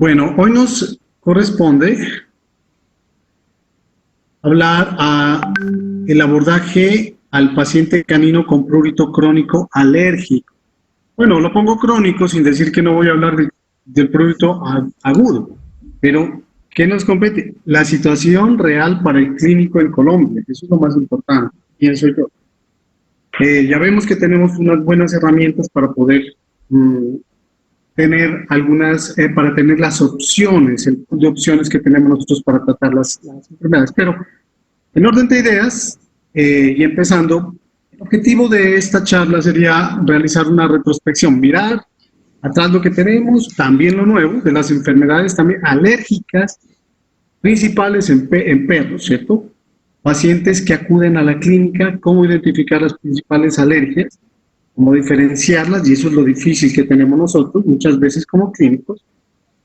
Bueno, hoy nos corresponde hablar el abordaje al paciente canino con prurito crónico alérgico. Bueno, lo pongo crónico sin decir que no voy a hablar del prurito agudo, pero ¿qué nos compete? La situación real para el clínico en Colombia, eso es lo más importante, pienso yo. Ya vemos que tenemos unas buenas herramientas para poder tener para tener las opciones, el pool de opciones que tenemos nosotros para tratar las enfermedades. Pero en orden de ideas, y empezando, el objetivo de esta charla sería realizar una retrospección, mirar atrás lo que tenemos, también lo nuevo, de las enfermedades también alérgicas principales en perros, ¿cierto? Pacientes que acuden a la clínica, cómo identificar las principales alergias, cómo diferenciarlas, y eso es lo difícil que tenemos nosotros muchas veces como clínicos,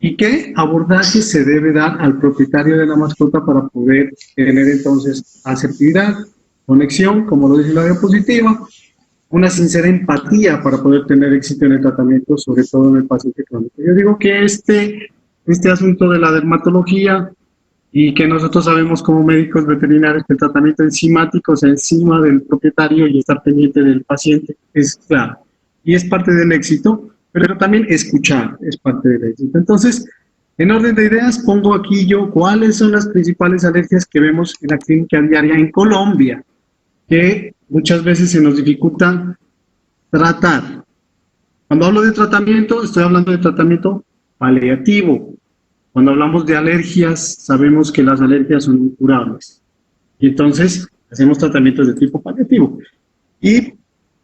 y qué abordaje se debe dar al propietario de la mascota para poder tener entonces asertividad, conexión, como lo dice la diapositiva, una sincera empatía para poder tener éxito en el tratamiento, sobre todo en el paciente crónico. Yo digo que este asunto de la dermatología, y que nosotros sabemos como médicos veterinarios que el tratamiento enzimático, o sea, encima del propietario y estar pendiente del paciente, es claro. Y es parte del éxito, pero también escuchar es parte del éxito. Entonces, en orden de ideas, pongo aquí yo cuáles son las principales alergias que vemos en la clínica diaria en Colombia, que muchas veces se nos dificulta tratar. Cuando hablo de tratamiento, estoy hablando de tratamiento paliativo. Cuando hablamos de alergias, sabemos que las alergias son incurables. Y entonces, hacemos tratamientos de tipo paliativo. Y,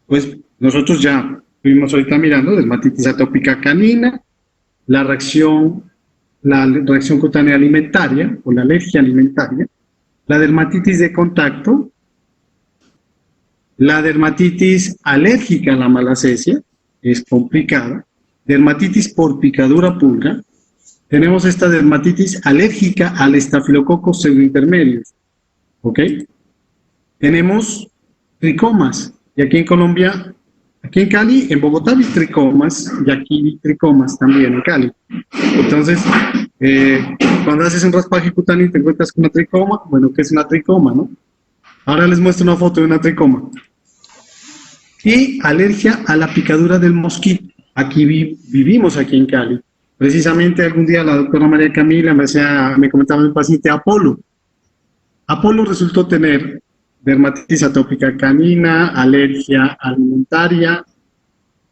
pues, nosotros ya estuvimos ahorita mirando dermatitis atópica canina, la reacción cutánea alimentaria, o la alergia alimentaria, la dermatitis de contacto, la dermatitis alérgica a la malacesia, es complicada, dermatitis por picadura pulga. Tenemos esta dermatitis alérgica al estafilococo pseudointermedios, ¿ok? Tenemos tricomas, y aquí en Colombia, aquí en Cali, en Bogotá vi tricomas, y aquí vi tricomas también en Cali. Entonces, cuando haces un raspaje cutáneo y te encuentras con una tricoma, bueno, ¿qué es una tricoma, no? Ahora les muestro una foto de una tricoma. Y alergia a la picadura del mosquito. Aquí vivimos aquí en Cali. Precisamente algún día la doctora María Camila me comentaba de un paciente Apolo. Apolo resultó tener dermatitis atópica canina, alergia alimentaria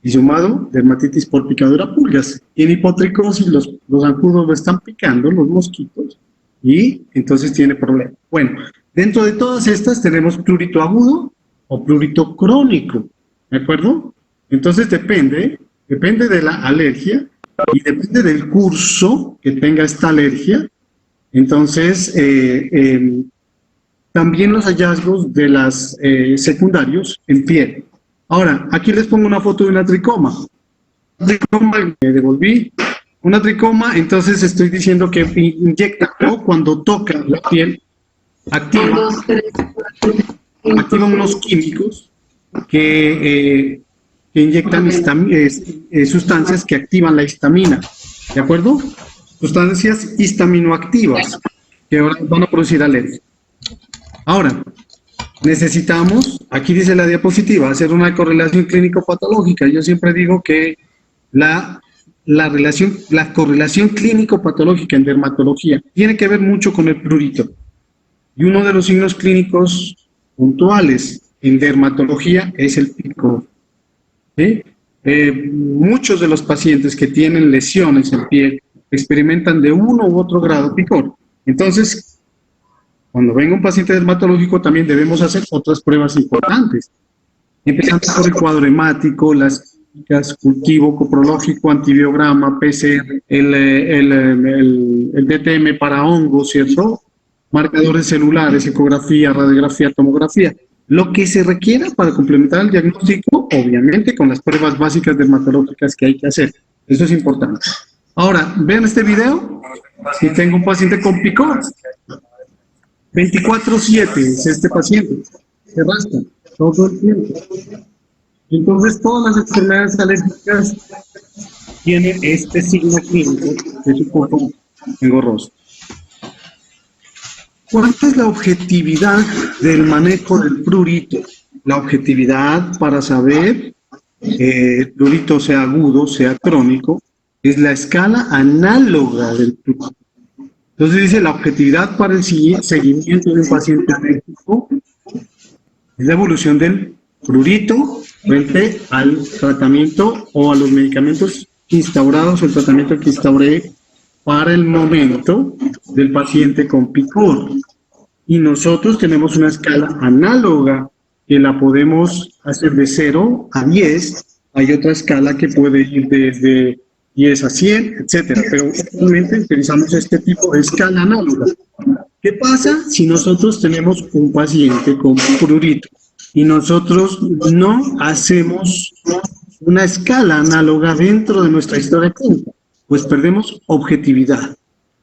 y sumado dermatitis por picadura pulgas. Y en hipotricosis los zancudos lo están picando, los mosquitos, y entonces tiene problemas. Bueno, dentro de todas estas tenemos prurito agudo o prurito crónico, ¿de acuerdo? Entonces depende de la alergia y depende del curso que tenga esta alergia. Entonces, también los hallazgos de las secundarios en piel. Ahora, aquí les pongo una foto de una tricoma. Tricoma, me devolví. Una tricoma, entonces estoy diciendo que inyecta o cuando toca la piel, activa unos químicos que inyectan sustancias que activan la histamina, ¿de acuerdo? Sustancias histaminoactivas que ahora van a producir alergia. Ahora, necesitamos, aquí dice la diapositiva, hacer una correlación clínico-patológica. Yo siempre digo que la correlación clínico-patológica en dermatología tiene que ver mucho con el prurito. Y uno de los signos clínicos puntuales en dermatología es el picor. ¿Sí? Muchos de los pacientes que tienen lesiones en piel experimentan de uno u otro grado picor. Entonces, cuando venga un paciente dermatológico también debemos hacer otras pruebas importantes, empezando por el cuadro hemático, las clínicas, cultivo coprológico, antibiograma, PCR, el DTM para hongos, ¿cierto? Marcadores celulares, ecografía, radiografía, tomografía. Lo que se requiera para complementar el diagnóstico, obviamente con las pruebas básicas dermatológicas que hay que hacer. Eso es importante. Ahora, vean este video. Si tengo un paciente con picor, 24/7 es este paciente. Se rasca todo el tiempo. Entonces, todas las enfermedades alérgicas tiene este signo clínico, que es un poco engorroso. ¿Cuál es la objetividad del manejo del prurito? La objetividad para saber el prurito sea agudo, sea crónico, es la escala análoga del prurito. Entonces dice, la objetividad para el seguimiento de un paciente alérgico es la evolución del prurito frente al tratamiento o a los medicamentos instaurados o el tratamiento que instauré para el momento del paciente con picor. Y nosotros tenemos una escala análoga que la podemos hacer de 0 a 10. Hay otra escala que puede ir desde 10 a 100, etcétera. Pero actualmente utilizamos este tipo de escala análoga. ¿Qué pasa si nosotros tenemos un paciente con prurito y nosotros no hacemos una escala análoga dentro de nuestra historia clínica? Pues perdemos objetividad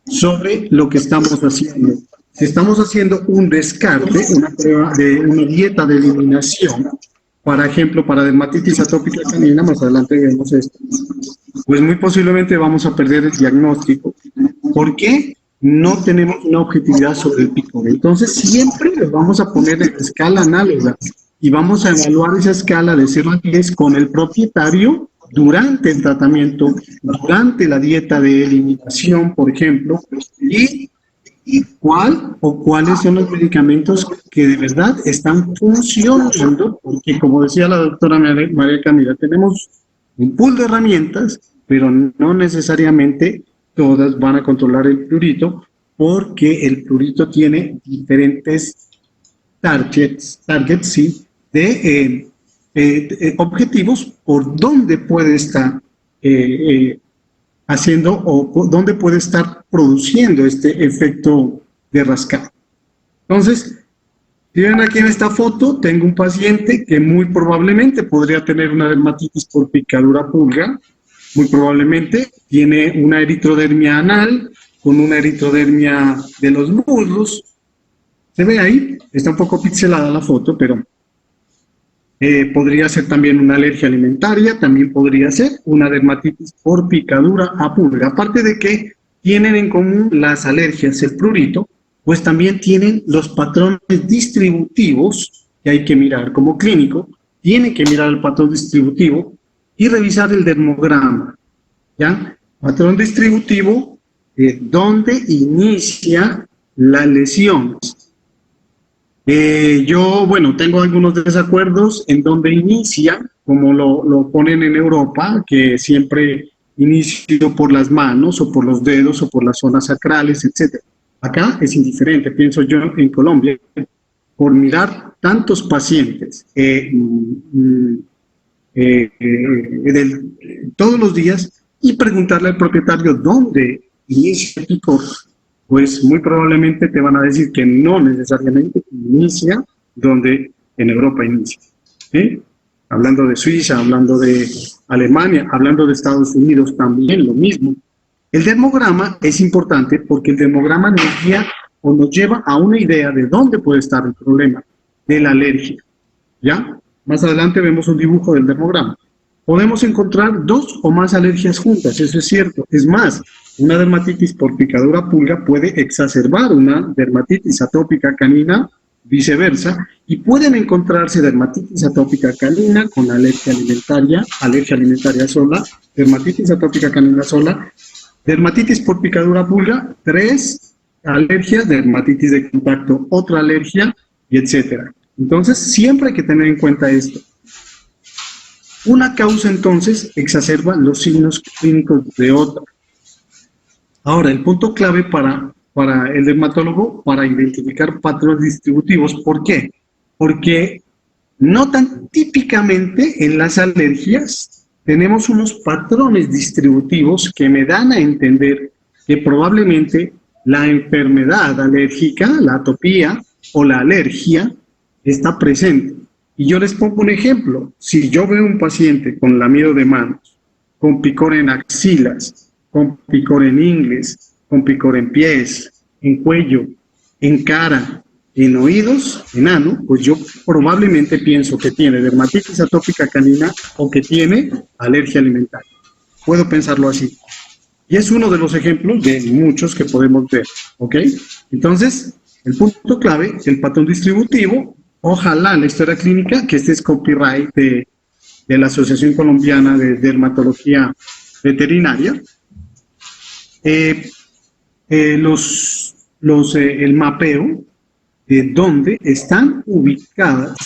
sobre lo que estamos haciendo. Si estamos haciendo un descarte, una prueba de una dieta de eliminación, por ejemplo, para dermatitis atópica canina, más adelante vemos esto, pues muy posiblemente vamos a perder el diagnóstico. ¿Por qué? No tenemos una objetividad sobre el picor. Entonces, siempre les vamos a poner en escala análoga y vamos a evaluar esa escala de 0 a 10 con el propietario durante el tratamiento, durante la dieta de eliminación, por ejemplo, y cuál o cuáles son los medicamentos que de verdad están funcionando, porque como decía la doctora María Camila, tenemos un pool de herramientas, pero no necesariamente todas van a controlar el prurito, porque el prurito tiene diferentes targets sí, de objetivos por dónde puede estar haciendo o dónde puede estar produciendo este efecto de rascado. Entonces, si ven aquí en esta foto, tengo un paciente que muy probablemente podría tener una dermatitis por picadura pulga, muy probablemente tiene una eritrodermia anal, con una eritrodermia de los muslos. Se ve ahí, está un poco pixelada la foto, pero podría ser también una alergia alimentaria, también podría ser una dermatitis por picadura a pulga. Aparte de que tienen en común las alergias, el prurito, pues también tienen los patrones distributivos que hay que mirar como clínico, tienen que mirar el patrón distributivo y revisar el dermograma, ¿ya? Patrón distributivo, ¿dónde inicia la lesión? Yo, bueno, tengo algunos desacuerdos en donde inicia, como lo ponen en Europa, que siempre inicio por las manos o por los dedos o por las zonas sacrales, etc. Acá es indiferente, pienso yo en Colombia, por mirar tantos pacientes todos los días y preguntarle al propietario dónde inicia el picor, pues muy probablemente te van a decir que no necesariamente inicia donde en Europa inicia. ¿Sí? Hablando de Suiza, hablando de Alemania, hablando de Estados Unidos, también lo mismo. El dermograma es importante porque el dermograma nos guía o nos lleva a una idea de dónde puede estar el problema de la alergia. ¿Ya? Más adelante vemos un dibujo del dermograma. Podemos encontrar 2 o más alergias juntas, eso es cierto. Es más, una dermatitis por picadura pulga puede exacerbar una dermatitis atópica canina, viceversa, y pueden encontrarse dermatitis atópica canina con alergia alimentaria sola, dermatitis atópica canina sola, dermatitis por picadura pulga, 3 alergias, dermatitis de contacto, otra alergia, y etcétera. Entonces, siempre hay que tener en cuenta esto. Una causa, entonces, exacerba los signos clínicos de otra. Ahora, el punto clave para el dermatólogo, para identificar patrones distributivos, ¿por qué? Porque no tan típicamente en las alergias tenemos unos patrones distributivos que me dan a entender que probablemente la enfermedad alérgica, la atopía o la alergia está presente. Y yo les pongo un ejemplo. Si yo veo un paciente con lamido de manos, con picor en axilas, con picor en ingles, con picor en pies, en cuello, en cara, en oídos, en ano, pues yo probablemente pienso que tiene dermatitis atópica canina o que tiene alergia alimentaria. Puedo pensarlo así. Y es uno de los ejemplos de muchos que podemos ver, ¿ok? Entonces, el punto clave, el patrón distributivo, ojalá la historia clínica, que este es copyright de la Asociación Colombiana de Dermatología Veterinaria, eh, el mapeo de dónde están ubicadas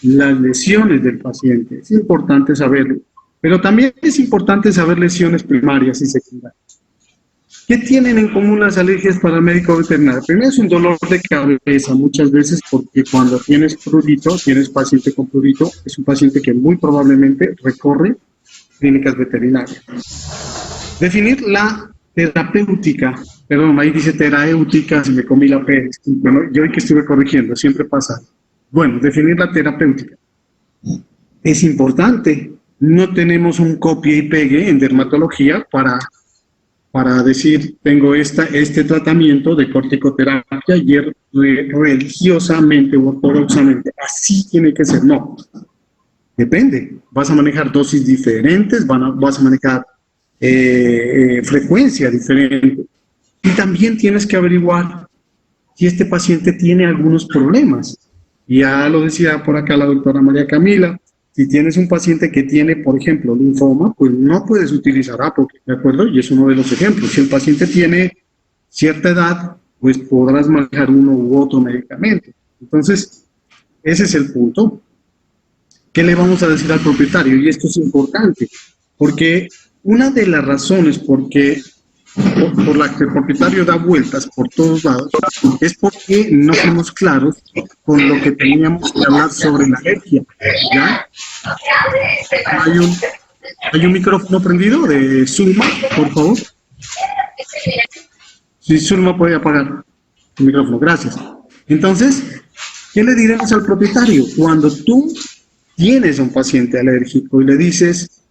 las lesiones del paciente. Es importante saberlo, pero también es importante saber lesiones primarias y secundarias. ¿Qué tienen en común las alergias para el médico veterinario? Primero es un dolor de cabeza, muchas veces porque cuando tienes prurito, tienes paciente con prurito, es un paciente que muy probablemente recorre clínicas veterinarias. Definir la terapéutica, perdón, ahí dice terapéutica, se me comí la P, bueno, yo hoy que estuve corrigiendo, siempre pasa. Bueno, definir la terapéutica. Es importante, no tenemos un copia y pegue en dermatología para decir, tengo este tratamiento de corticoterapia y religiosamente o ortodoxamente, así tiene que ser, no. Depende, vas a manejar dosis diferentes, vas a manejar frecuencia diferente. Y también tienes que averiguar si este paciente tiene algunos problemas. Ya lo decía por acá la doctora María Camila, si tienes un paciente que tiene, por ejemplo, linfoma, pues no puedes utilizar APOC, ¿de acuerdo? Y es uno de los ejemplos. Si el paciente tiene cierta edad, pues podrás manejar uno u otro medicamento. Entonces, ese es el punto. ¿Qué le vamos a decir al propietario? Y esto es importante, porque una de las razones por la que el propietario da vueltas por todos lados es porque no fuimos claros con lo que teníamos que hablar sobre la alergia. ¿Ya? ¿Hay un micrófono prendido de Zulma, por favor? Si Zulma puede apagar el micrófono, gracias. Entonces, ¿qué le diremos al propietario? Cuando tú tienes a un paciente alérgico y le dices,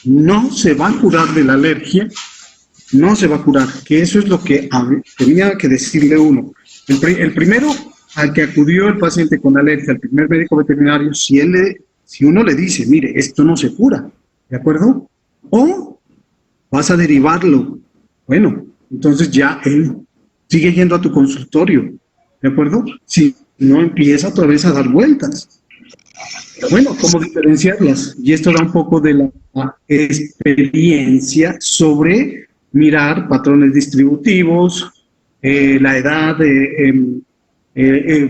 no se va a curar de la alergia, no se va a curar, que eso es lo que tenía que decirle uno. El primero al que acudió el paciente con alergia, el primer médico veterinario, si uno le dice, mire, esto no se cura, ¿de acuerdo? O vas a derivarlo. Bueno, entonces ya él sigue yendo a tu consultorio, ¿de acuerdo? Si no empieza otra vez a dar vueltas. Bueno, ¿cómo diferenciarlas? Y esto da un poco de la experiencia sobre mirar patrones distributivos, la edad,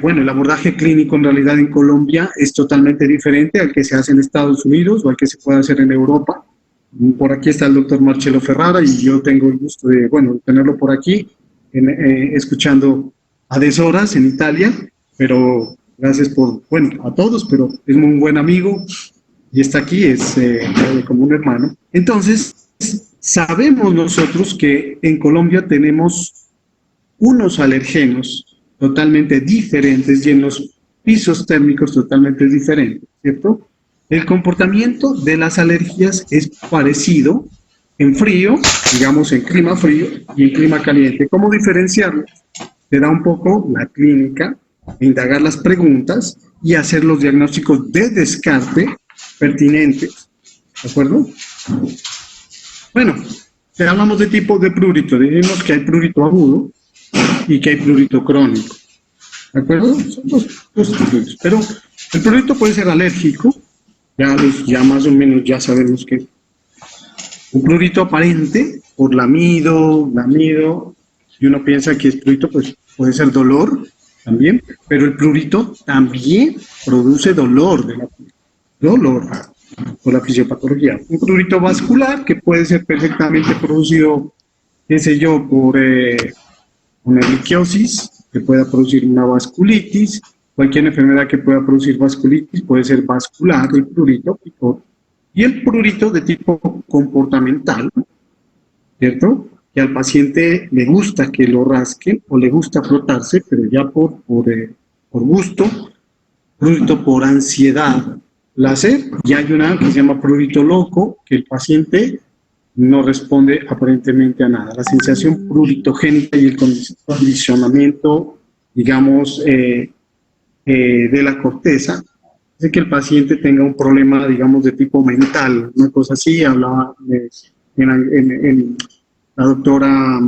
bueno, el abordaje clínico en realidad en Colombia es totalmente diferente al que se hace en Estados Unidos o al que se puede hacer en Europa. Por aquí está el doctor Marcelo Ferrara y yo tengo el gusto de, bueno, tenerlo por aquí, escuchando a deshoras en Italia, pero gracias por, bueno, a todos, pero es muy buen amigo y está aquí, es como un hermano. Entonces, sabemos nosotros que en Colombia tenemos unos alergenos totalmente diferentes y en los pisos térmicos totalmente diferentes, ¿cierto? El comportamiento de las alergias es parecido en frío, digamos en clima frío y en clima caliente. ¿Cómo diferenciarlo? Te da un poco la clínica, indagar las preguntas y hacer los diagnósticos de descarte pertinentes. ¿De acuerdo? Bueno, te hablamos de tipos de prurito. Dijimos que hay prurito agudo y que hay prurito crónico. ¿De acuerdo? Son dos pruritos. Pero el prurito puede ser alérgico. Ya más o menos ya sabemos que un prurito aparente por lamido, y uno piensa que es prurito, pues puede ser dolor también, pero el prurito también produce dolor de la piel, dolor por la fisiopatología. Un prurito vascular que puede ser perfectamente producido, qué sé yo, por una erliquiosis, que pueda producir una vasculitis, cualquier enfermedad que pueda producir vasculitis puede ser vascular, el prurito, y el prurito de tipo comportamental, ¿cierto? Que al paciente le gusta que lo rasquen o le gusta frotarse, pero ya por gusto, prurito por ansiedad, placer, y hay una que se llama prurito loco, que el paciente no responde aparentemente a nada. La sensación pruritogénica y el condicionamiento, digamos, de la corteza, hace que el paciente tenga un problema, digamos, de tipo mental, una cosa así, hablaba en la doctora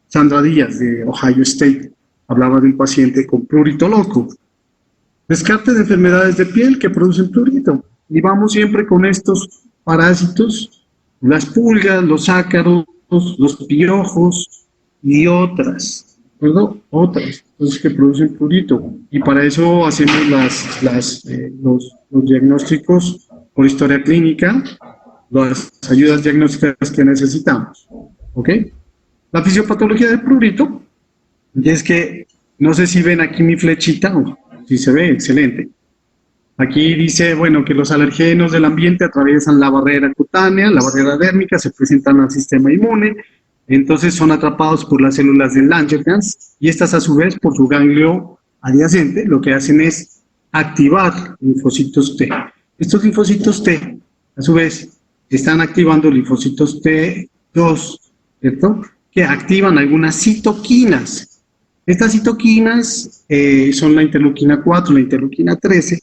Sandra Díaz de Ohio State hablaba de un paciente con prurito loco. Descarte de enfermedades de piel que producen prurito. Y vamos siempre con estos parásitos, las pulgas, los ácaros, los piojos y otras, ¿verdad? Otras, entonces que producen prurito. Y para eso hacemos los diagnósticos por historia clínica, las ayudas diagnósticas que necesitamos. ¿Ok? La fisiopatología del prurito, y es que, no sé si ven aquí mi flechita, o si se ve, excelente. Aquí dice, bueno, que los alergenos del ambiente atraviesan la barrera cutánea, la barrera dérmica, se presentan al sistema inmune, entonces son atrapados por las células de Langerhans y estas a su vez por su ganglio adyacente lo que hacen es activar linfocitos T. Estos linfocitos T, a su vez, están activando linfocitos T2, ¿cierto? Que activan algunas citoquinas. Estas citoquinas son la interleuquina 4, la interleuquina 13,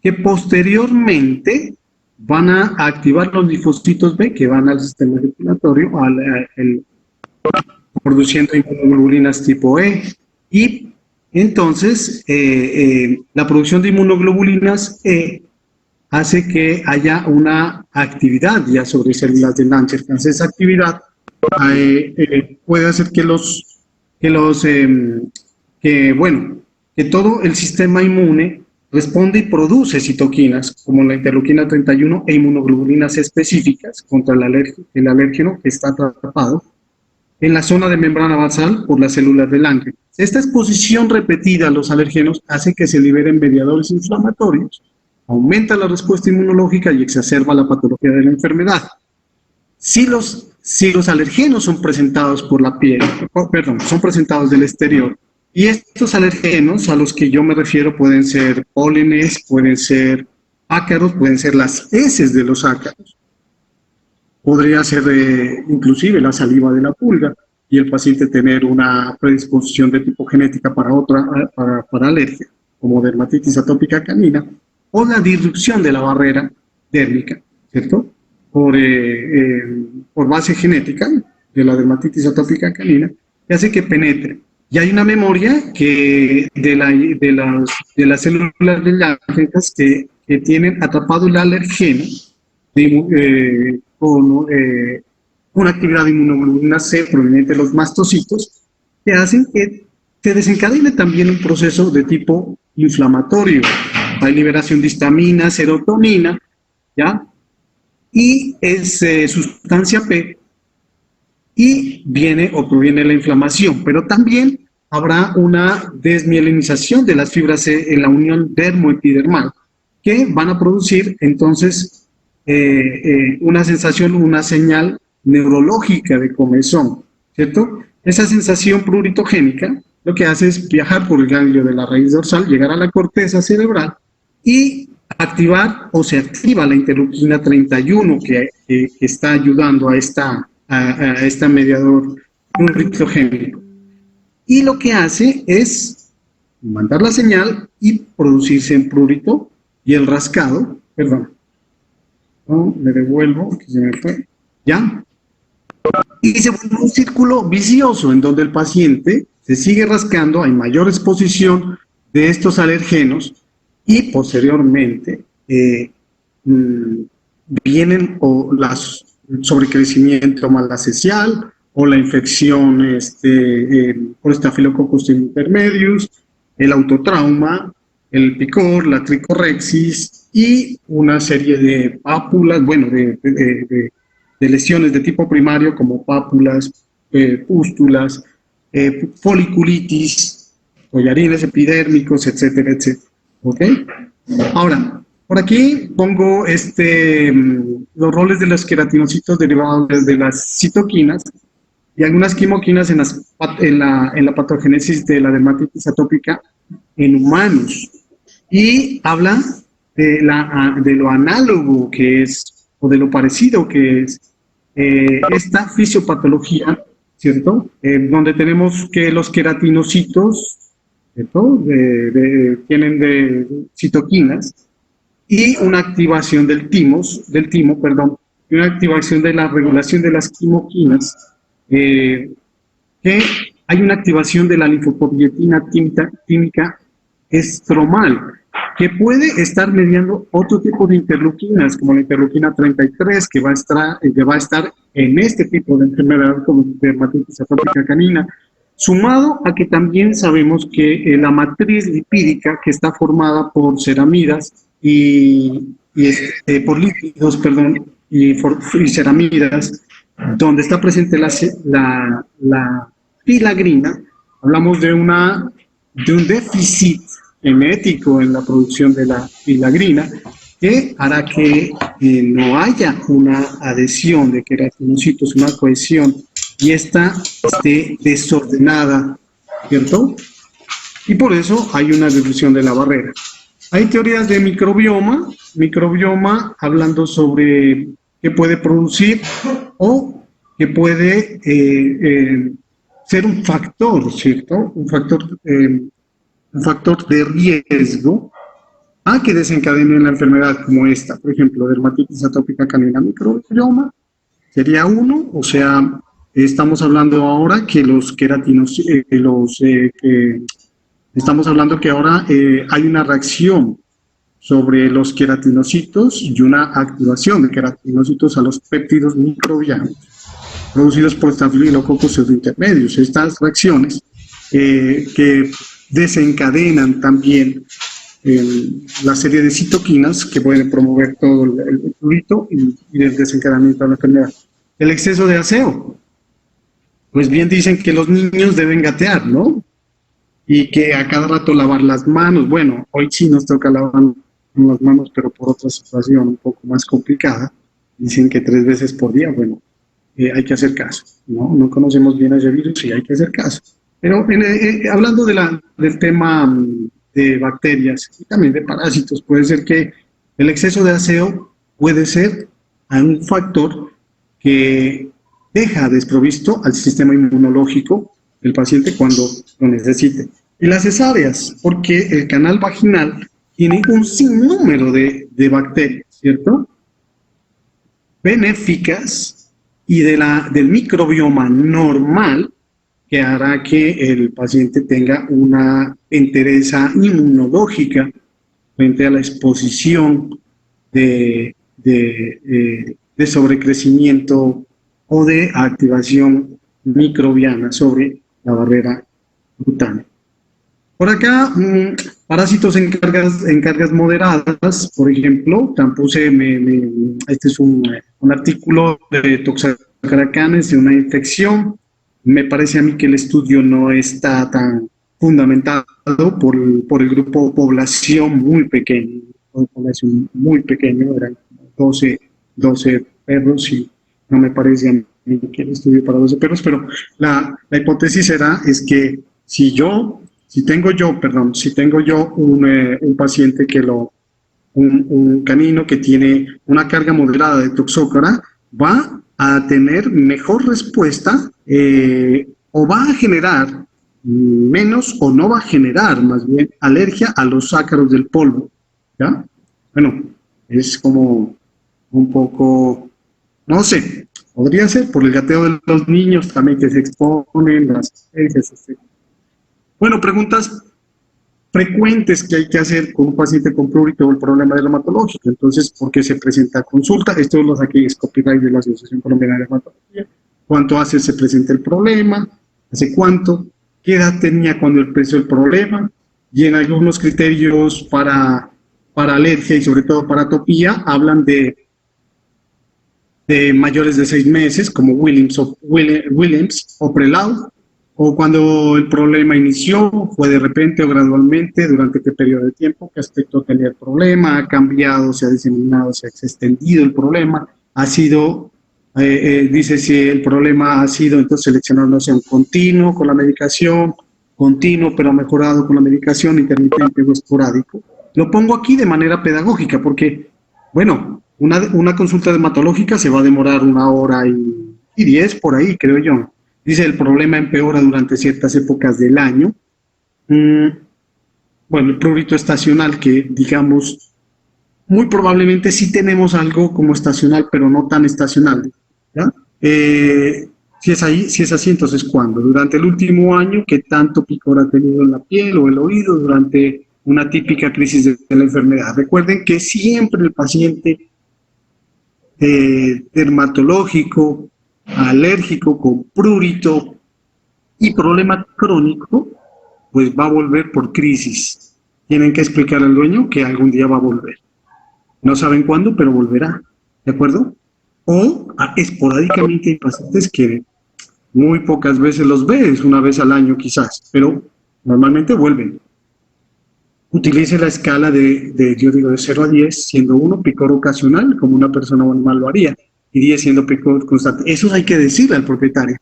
que posteriormente van a activar los linfocitos B que van al sistema circulatorio, produciendo inmunoglobulinas tipo E. Y entonces la producción de inmunoglobulinas E hace que haya una actividad ya sobre células de Langerhans. Esa actividad puede hacer que todo el sistema inmune responde y produce citoquinas, como la interleuquina 31 e inmunoglobulinas específicas contra el alérgeno que está atrapado en la zona de membrana basal por las células de Langerhans. Esta exposición repetida a los alergenos hace que se liberen mediadores inflamatorios, aumenta la respuesta inmunológica y exacerba la patología de la enfermedad. Si los alergenos son presentados por la piel, son presentados del exterior, y estos alergenos a los que yo me refiero pueden ser pólenes, pueden ser ácaros, pueden ser las heces de los ácaros, podría ser inclusive la saliva de la pulga, y el paciente tener una predisposición de tipo genética para alergia, como dermatitis atópica canina, o la disrupción de la barrera dérmica, ¿cierto? Por base genética de la dermatitis atópica canina, que hace que penetre. Y hay una memoria de las células de Langerhans que tienen atrapado el alergeno con una actividad de inmunoglobulina C proveniente de los mastocitos, que hacen que se desencadene también un proceso de tipo inflamatorio. Hay liberación de histamina, serotonina, ¿ya? Y es sustancia P, y viene o proviene la inflamación, pero también habrá una desmielinización de las fibras C en la unión dermoepidermal, que van a producir entonces una sensación, una señal neurológica de comezón, ¿cierto? Esa sensación pruritogénica lo que hace es viajar por el ganglio de la raíz dorsal, llegar a la corteza cerebral y activar o se activa la interleuquina 31 que está ayudando a este mediador pruritogénico. Y lo que hace es mandar la señal y producirse en prurito y el rascado, perdón, no, me devuelvo, que se me fue, ¿ya? Y se vuelve un círculo vicioso en donde el paciente se sigue rascando, hay mayor exposición de estos alergenos y posteriormente vienen el sobrecrecimiento malacesial o la infección por Staphylococcus intermedius, el autotrauma, el picor, la tricorrexis y una serie de pápulas, bueno, de lesiones de tipo primario como pápulas, pústulas, foliculitis, collarines epidérmicos, etcétera, etcétera. ¿Ok? Ahora, por aquí pongo los roles de los queratinocitos derivados de las citoquinas y algunas quimoquinas en la patogénesis de la dermatitis atópica en humanos. Y habla de lo análogo que es, o de lo parecido que es esta fisiopatología, ¿cierto? Donde tenemos que los queratinocitos, ¿cierto? Tienen de citoquinas y una activación del timo, y una activación de la regulación de las quimoquinas, que hay una activación de la linfoproyectina química estromal, que puede estar mediando otro tipo de interleuquinas, como la interleuquina 33, que va a estar en este tipo de enfermedad como dermatitis atópica canina, sumado a que también sabemos que la matriz lipídica, que está formada por ceramidas por lípidos, perdón, y ceramidas, donde está presente la filagrina, hablamos de un déficit genético en la producción de la filagrina, que hará que no haya una adhesión de queratinocitos, una cohesión, y esta esté desordenada, ¿cierto? Y por eso hay una disminución de la barrera. Hay teorías de microbioma hablando sobre qué puede producir o que puede ser un factor, ¿cierto? Un factor de riesgo a que desencadene una enfermedad como esta, por ejemplo, dermatitis atópica canina. Microbioma sería uno, o sea, estamos hablando ahora que los queratinos, estamos hablando que ahora hay una reacción sobre los queratinocitos y una activación de queratinocitos a los péptidos microbianos producidos por estafilococos intermedios. Estas reacciones que desencadenan también la serie de citoquinas que pueden promover todo el fluido y el desencadenamiento de la enfermedad. El exceso de aseo. Pues bien dicen que los niños deben gatear, ¿no? Y que a cada rato lavar las manos. Bueno, hoy sí nos toca lavar las manos, pero por otra situación un poco más complicada. Dicen que 3 veces por día. Bueno, hay que hacer caso, ¿no? No conocemos bien ese virus y hay que hacer caso. Pero hablando del tema de bacterias y también de parásitos, puede ser que el exceso de aseo puede ser un factor que deja desprovisto al sistema inmunológico del paciente cuando lo necesite. Y las cesáreas, porque el canal vaginal tiene un sinnúmero de bacterias, ¿cierto? Benéficas y del microbioma normal, que hará que el paciente tenga una entereza inmunológica frente a la exposición de sobrecrecimiento o de activación microbiana sobre la barrera cutánea. Por acá, parásitos en cargas moderadas, por ejemplo, este es un artículo de toxacaracanes de una infección. Me parece a mí que el estudio no está tan fundamentado por el grupo población muy pequeño, eran 12 perros y no me parece a mí que el estudio para 12 perros, pero la hipótesis es que si tengo yo un paciente un canino que tiene una carga moderada de toxócara, va a tener mejor respuesta o va a generar menos o no va a generar más bien alergia a los ácaros del polvo, ¿ya? Bueno, es como un poco, no sé, podría ser por el gateo de los niños también que se exponen, las alergias, etc. Bueno, preguntas frecuentes que hay que hacer con un paciente con prurito o el problema dermatológico. Entonces, ¿por qué se presenta a consulta? Esto lo saqué, es copyright de la Asociación Colombiana de Dermatología. ¿Cuánto hace se presenta el problema? ¿Hace cuánto? ¿Qué edad tenía cuando empezó el problema? Y en algunos criterios para alergia y sobre todo para atopía, hablan de mayores de 6 meses, como Williams o Prelau, o cuando el problema inició, fue de repente o gradualmente, durante qué periodo de tiempo, qué aspecto tenía el problema, ha cambiado, se ha diseminado, se ha extendido el problema, ha sido, dice si el problema ha sido, entonces seleccionar no sea un continuo con la medicación, continuo pero mejorado con la medicación, intermitente o esporádico. Lo pongo aquí de manera pedagógica porque, bueno, una consulta dermatológica se va a demorar 1 hora y 10 por ahí, creo yo. Dice, el problema empeora durante ciertas épocas del año. Bueno, el prurito estacional, que digamos, muy probablemente sí tenemos algo como estacional, pero no tan estacional, ¿ya? Si es así, entonces ¿cuándo? Durante el último año, ¿qué tanto picor ha tenido en la piel o el oído durante una típica crisis de la enfermedad? Recuerden que siempre el paciente dermatológico, alérgico, con prurito y problema crónico, pues va a volver por crisis. Tienen que explicar al dueño que algún día va a volver. No saben cuándo, pero volverá, ¿de acuerdo? O esporádicamente hay pacientes que muy pocas veces los ves, una vez al año quizás, pero normalmente vuelven. Utilice la escala yo digo, de 0 a 10, siendo 1 picor ocasional, como una persona o animal lo haría, y 10 siendo picor constante. Eso hay que decirle al propietario,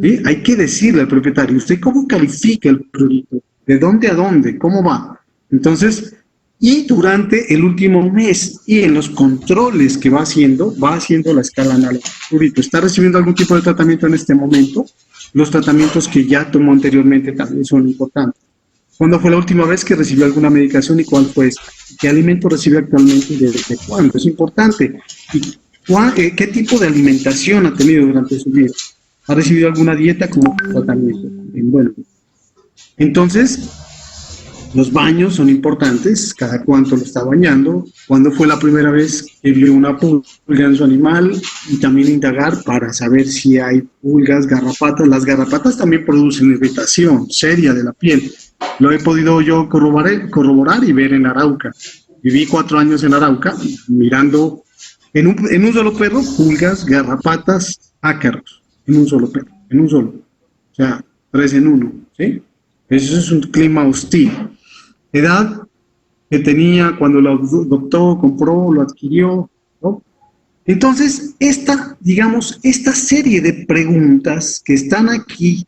¿sí? Hay que decirle al propietario, ¿usted cómo califica el producto? ¿De dónde a dónde? ¿Cómo va? Entonces, y durante el último mes y en los controles que va haciendo la escala análoga. Prurito, ¿está recibiendo algún tipo de tratamiento en este momento? Los tratamientos que ya tomó anteriormente también son importantes. ¿Cuándo fue la última vez que recibió alguna medicación y cuál fue esta? ¿Qué alimento recibe actualmente y desde cuándo? Es importante. ¿Y qué tipo de alimentación ha tenido durante su vida? ¿Ha recibido alguna dieta como tratamiento? Bueno, entonces, los baños son importantes, cada cuánto lo está bañando, cuándo fue la primera vez que vio una pulga en su animal y también indagar para saber si hay pulgas, garrapatas. Las garrapatas también producen irritación seria de la piel. Lo he podido yo corroborar y ver en Arauca. Viví 4 años en Arauca mirando en un solo perro pulgas, garrapatas, ácaros, en un solo perro, en un solo. O sea, 3 en 1, ¿sí? Eso es un clima hostil. Edad que tenía cuando lo adoptó, compró, lo adquirió, ¿no? Entonces, esta serie de preguntas que están aquí,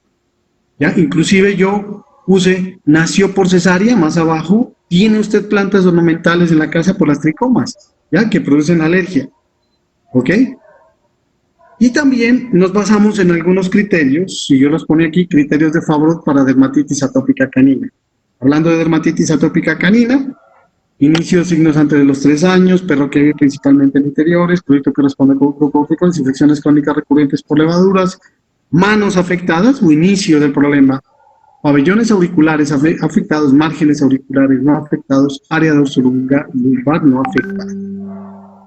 ¿ya? Inclusive yo puse, nació por cesárea, más abajo, ¿tiene usted plantas ornamentales en la casa por las tricomas, ¿ya? Que producen alergia, ¿ok? Y también nos basamos en algunos criterios, y yo los pone aquí, criterios de Favreau para dermatitis atópica canina. Hablando de dermatitis atópica canina, inicio de signos antes de los 3 años, perro que vive principalmente en interiores, producto que responde con glucóticos, infecciones crónicas recurrentes por levaduras, manos afectadas o inicio del problema, pabellones auriculares afectados, márgenes auriculares no afectados, área dorsolumbar no afectada.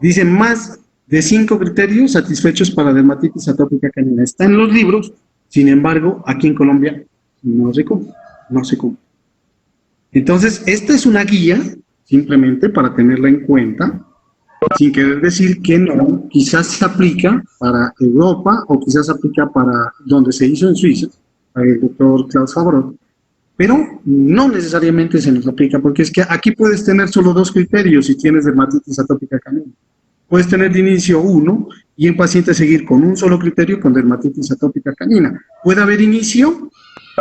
Dice más de 5 criterios satisfechos para dermatitis atópica canina. Está en los libros, sin embargo, aquí en Colombia no se cumple, no se cumple. Entonces, esta es una guía, simplemente para tenerla en cuenta, sin querer decir que no, quizás se aplica para Europa o quizás se aplica para donde se hizo en Suiza, para el doctor Klaus Favreau, pero no necesariamente se nos aplica, porque es que aquí puedes tener solo 2 criterios si tienes dermatitis atópica canina. Puedes tener de inicio 1 y en paciente seguir con un solo criterio con dermatitis atópica canina. Puede haber inicio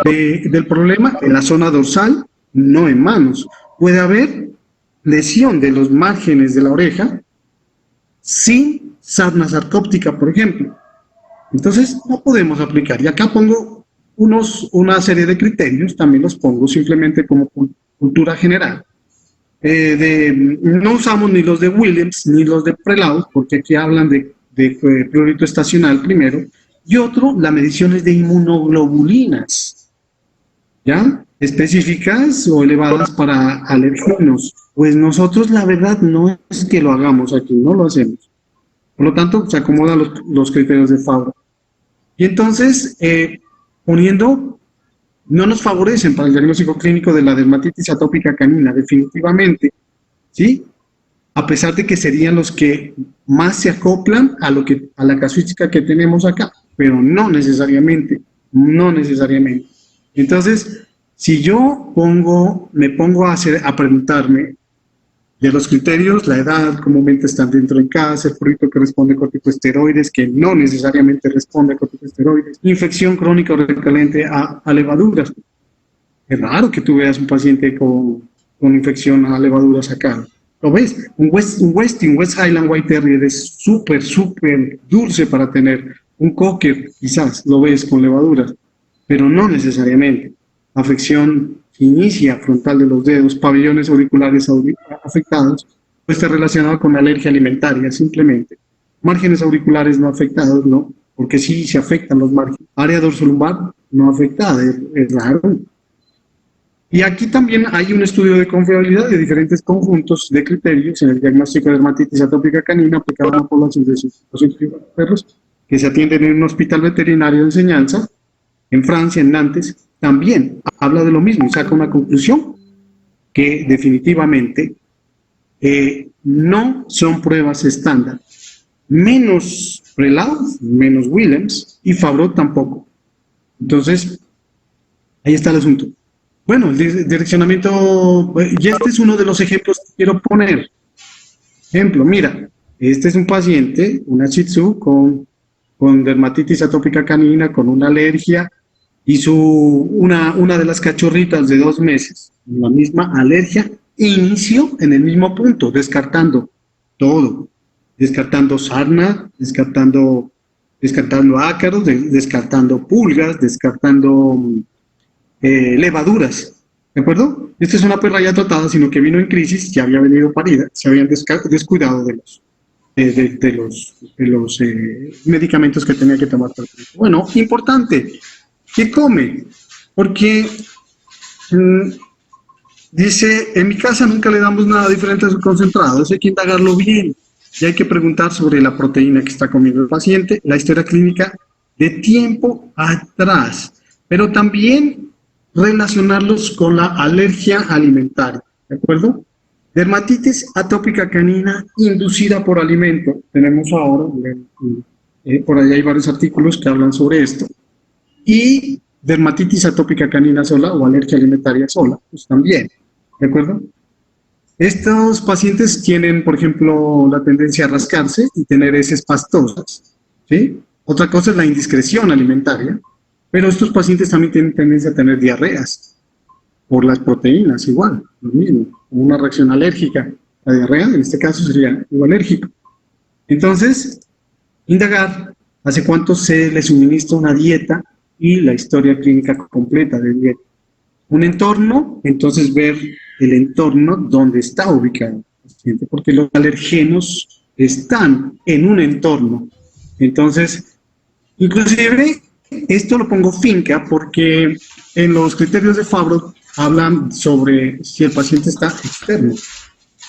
del problema en la zona dorsal, no en manos. Puede haber lesión de los márgenes de la oreja sin sarna sarcóptica, por ejemplo. Entonces, no podemos aplicar. Y acá pongo una serie de criterios, también los pongo simplemente como cultura general. No usamos ni los de Williams ni los de Prelau, porque aquí hablan de prurito estacional primero, y otro, la medición es de inmunoglobulinas, ¿ya? Específicas o elevadas para alergenos. Pues nosotros la verdad no es que lo hagamos aquí, no lo hacemos. Por lo tanto, se acomodan los criterios de Favreau. Y entonces, no nos favorecen para el diagnóstico clínico de la dermatitis atópica canina, definitivamente, ¿sí? A pesar de que serían los que más se acoplan a la casuística que tenemos acá, pero no necesariamente, no necesariamente. Entonces, si yo me pongo a preguntarme de los criterios, la edad, comúnmente están dentro en casa, el prurito que responde a corticosteroides, que no necesariamente responde a corticosteroides, infección crónica o recurrente a levaduras. Es raro que tú veas un paciente con infección a levaduras acá. ¿Lo ves? Un West Highland White Terrier es súper dulce para tener. Un Cocker, quizás, lo ves con levaduras, pero no necesariamente. Afección inicia frontal de los dedos, pabellones auriculares afectados, esté relacionado con alergia alimentaria, simplemente. Márgenes auriculares no afectados, no, porque sí se afectan los márgenes. Área dorsolumbar no afectada, es raro. Y aquí también hay un estudio de confiabilidad de diferentes conjuntos de criterios en el diagnóstico de dermatitis atópica canina aplicado a una población de 200 perros que se atienden en un hospital veterinario de enseñanza en Francia, en Nantes. También habla de lo mismo y saca una conclusión que definitivamente no son pruebas estándar. Menos Prelau, menos Willems y Favreau tampoco. Entonces, ahí está el asunto. Bueno, el direccionamiento, y este es uno de los ejemplos que quiero poner. Ejemplo, mira, este es un paciente, una Shih Tzu con dermatitis atópica canina, con una alergia, y una de las cachorritas de 2 meses, la misma alergia, inició en el mismo punto, descartando todo, descartando sarna, descartando ácaros, descartando pulgas, descartando levaduras, ¿de acuerdo? Esta es una perra ya tratada, sino que vino en crisis, ya había venido parida, se habían descuidado de los medicamentos que tenía que tomar. Bueno, importante, ¿qué come? Porque dice, en mi casa nunca le damos nada diferente a su concentrado, eso hay que indagarlo bien, y hay que preguntar sobre la proteína que está comiendo el paciente, la historia clínica de tiempo atrás, pero también relacionarlos con la alergia alimentaria, ¿de acuerdo? Dermatitis atópica canina inducida por alimento. Tenemos ahora, por allá hay varios artículos que hablan sobre esto. Y dermatitis atópica canina sola o alergia alimentaria sola, pues también, ¿de acuerdo? Estos pacientes tienen, por ejemplo, la tendencia a rascarse y tener heces pastosas, ¿sí? Otra cosa es la indiscreción alimentaria, pero estos pacientes también tienen tendencia a tener diarreas por las proteínas, igual, lo mismo, una reacción alérgica. La diarrea, en este caso, sería algo alérgico. Entonces, indagar hace cuánto se le suministra una dieta y la historia clínica completa de dieta. Un entorno, entonces ver el entorno donde está ubicado el paciente, porque los alergenos están en un entorno. Entonces, inclusive, esto lo pongo finca porque en los criterios de Favreau hablan sobre si el paciente está externo,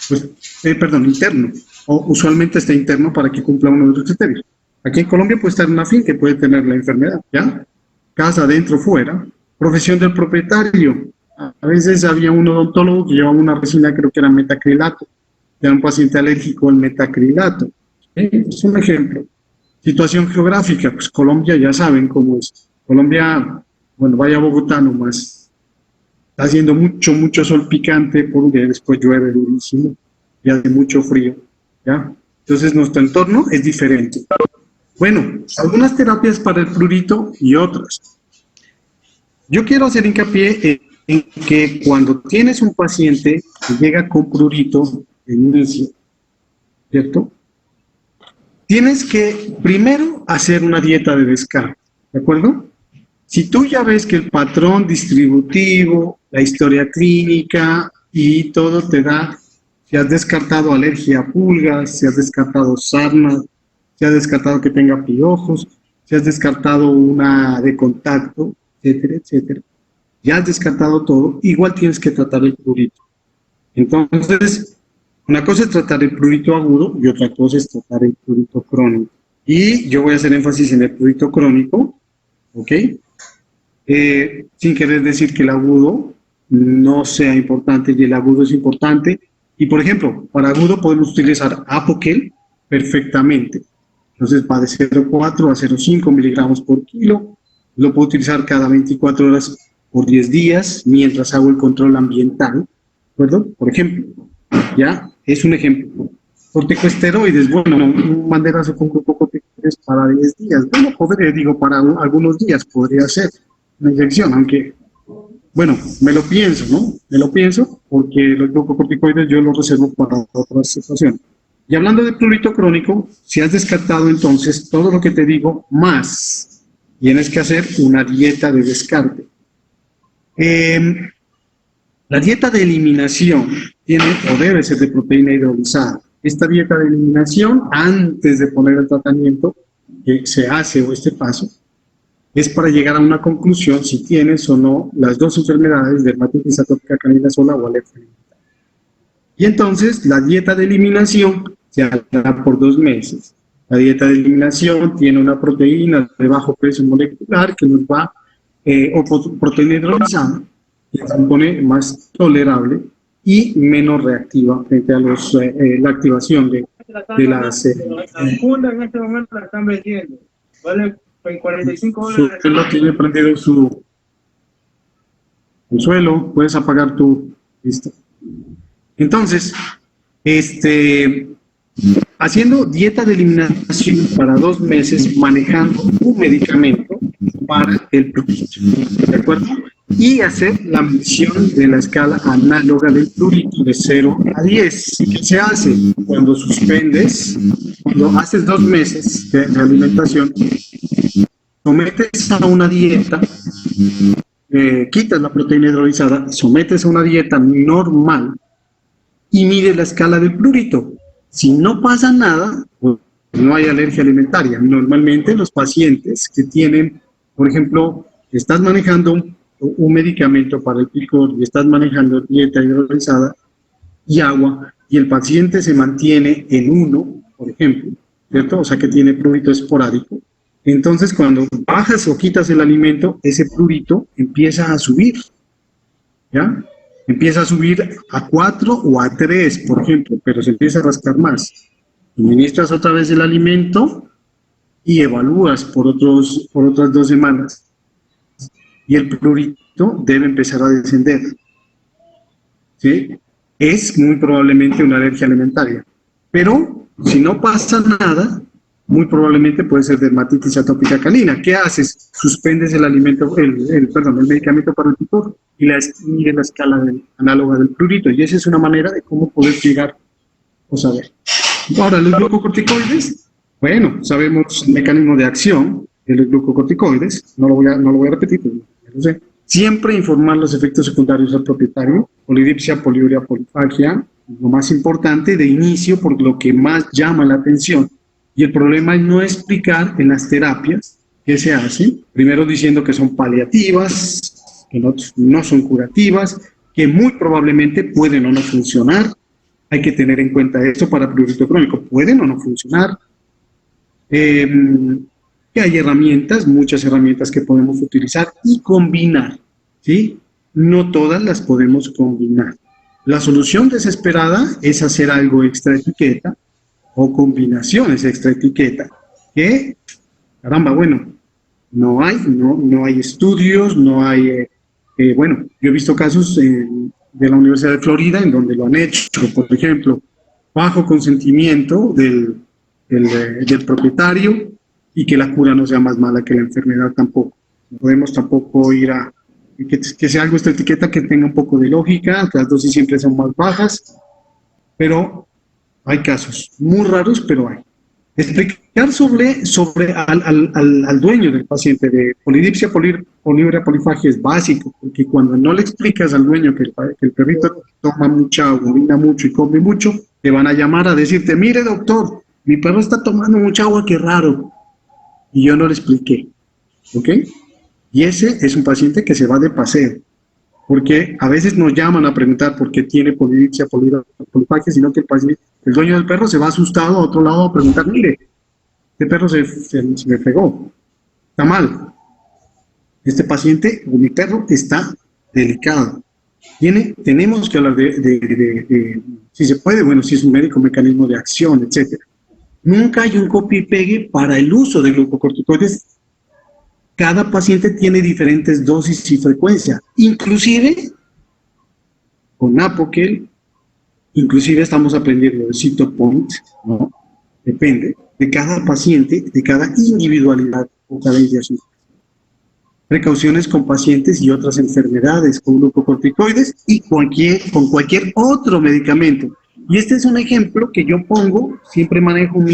pues, interno, o usualmente está interno para que cumpla uno de los criterios. Aquí en Colombia puede estar en una finca que puede tener la enfermedad, ¿ya? Casa, dentro, fuera. Profesión del propietario. A veces había un odontólogo que llevaba una resina, creo que era metacrilato, era un paciente alérgico al metacrilato. Es un ejemplo. Situación geográfica, pues Colombia ya saben cómo es. Colombia, bueno, vaya a Bogotá nomás, está haciendo mucho sol picante por un día, después llueve durísimo y hace mucho frío, ¿ya? Entonces nuestro entorno es diferente. Bueno, algunas terapias para el prurito y otras. Yo quiero hacer hincapié en que cuando tienes un paciente que llega con prurito de inicio, ¿cierto? Tienes que primero hacer una dieta de descarga, ¿de acuerdo? Si tú ya ves que el patrón distributivo, la historia clínica y todo te da, si has descartado alergia a pulgas, si has descartado sarna, si has descartado que tenga piojos, si has descartado una de contacto, etcétera, etcétera. Ya has descartado todo, igual tienes que tratar el prurito. Entonces, una cosa es tratar el prurito agudo y otra cosa es tratar el prurito crónico. Y yo voy a hacer énfasis en el prurito crónico, ¿ok? Sin querer decir que el agudo no sea importante, y el agudo es importante. Y, por ejemplo, para agudo podemos utilizar Apoquel perfectamente. Entonces va de 0,4 a 0,5 miligramos por kilo. Lo puedo utilizar cada 24 horas por 10 días mientras hago el control ambiental, ¿de acuerdo? Por ejemplo, ya es un ejemplo. Corticosteroides, bueno, un banderazo con grupo corticosteroides para 10 días. Bueno, para algunos días podría ser una inyección, aunque, bueno, me lo pienso, ¿no? Me lo pienso porque los glucocorticoides yo los reservo para otras situaciones. Y hablando de prurito crónico, si has descartado entonces todo lo que te digo, más tienes que hacer una dieta de descarte. La dieta de eliminación tiene o debe ser de proteína hidrolizada. Esta dieta de eliminación, antes de poner el tratamiento, que se hace o este paso, es para llegar a una conclusión si tienes o no las dos enfermedades, dermatitis atópica canina sola o alergia. Y entonces la dieta de eliminación se hará por 2 meses. La dieta de eliminación tiene una proteína de bajo peso molecular que nos va, o proteína hidrolizada, que se pone más tolerable y menos reactiva frente a la activación de las... segunda en este momento la están vendiendo. Vale $45. Suelo tiene prendido el suelo, puedes apagar tu... Listo. Entonces, haciendo dieta de eliminación para 2 meses, manejando un medicamento para el prurito, ¿de acuerdo? Y hacer la medición de la escala análoga del prurito de 0 a 10. ¿Qué se hace? Cuando suspendes, cuando haces 2 meses de alimentación, sometes a una dieta, quitas la proteína hidrolizada, sometes a una dieta normal y mides la escala del prurito. Si no pasa nada, pues no hay alergia alimentaria. Normalmente los pacientes que tienen, por ejemplo, estás manejando un medicamento para el picor y estás manejando dieta hidrolizada y agua, y el paciente se mantiene en 1, por ejemplo, ¿cierto? O sea que tiene prurito esporádico. Entonces, cuando bajas o quitas el alimento, ese prurito empieza a subir, ¿ya? Empieza a subir a 4 o a 3, por ejemplo, pero se empieza a rascar más. Administras otra vez el alimento y evalúas por otras 2 semanas. Y el prurito debe empezar a descender, ¿sí? Es muy probablemente una alergia alimentaria. Pero, si no pasa nada, muy probablemente puede ser dermatitis atópica canina. ¿Qué haces? Suspendes el medicamento para el picor y mide la escala análoga del prurito. Y esa es una manera de cómo poder llegar o saber. Ahora, los glucocorticoides, bueno, sabemos el mecanismo de acción de los glucocorticoides, no lo voy a repetir, pero ya lo sé. Siempre informar los efectos secundarios al propietario, polidipsia, poliuria, polifagia, lo más importante de inicio, por lo que más llama la atención. Y el problema es no explicar en las terapias qué se hacen, primero diciendo que son paliativas, que no son curativas, que muy probablemente pueden o no funcionar. Hay que tener en cuenta esto para prurito crónico, pueden o no funcionar. Que hay herramientas, muchas herramientas que podemos utilizar y combinar, ¿sí? No todas las podemos combinar. La solución desesperada es hacer algo extra etiqueta o combinaciones extra etiqueta, que, caramba, bueno, no hay estudios, no hay, bueno, yo he visto casos de la Universidad de Florida en donde lo han hecho, por ejemplo, bajo consentimiento del propietario, y que la cura no sea más mala que la enfermedad tampoco. No podemos tampoco ir a que sea algo esta etiqueta que tenga un poco de lógica, que las dosis siempre son más bajas, pero hay casos muy raros, pero hay. Explicar sobre al dueño del paciente de polidipsia, poliuria, polifagia es básico, porque cuando no le explicas al dueño que el perrito toma mucha agua, orina mucho y come mucho, te van a llamar a decirte, mire doctor, mi perro está tomando mucha agua, qué raro. Y yo no le expliqué, ¿ok? Y ese es un paciente que se va de paseo, porque a veces nos llaman a preguntar por qué tiene polidipsia, polifagia, sino que el dueño del perro se va asustado a otro lado a preguntar, mire, este perro se me pegó, está mal. Este paciente o mi perro está delicado. Tenemos que hablar si se puede, bueno, si es un médico mecanismo de acción, etcétera. Nunca hay un copia y pegue para el uso de glucocorticoides. Cada paciente tiene diferentes dosis y frecuencia, inclusive con Apoquel, inclusive estamos aprendiendo el Cytopoint, ¿no? Depende de cada paciente, de cada individualidad o cada individuación. Precauciones con pacientes y otras enfermedades con glucocorticoides y con cualquier otro medicamento. Y este es un ejemplo que yo pongo, siempre manejo 1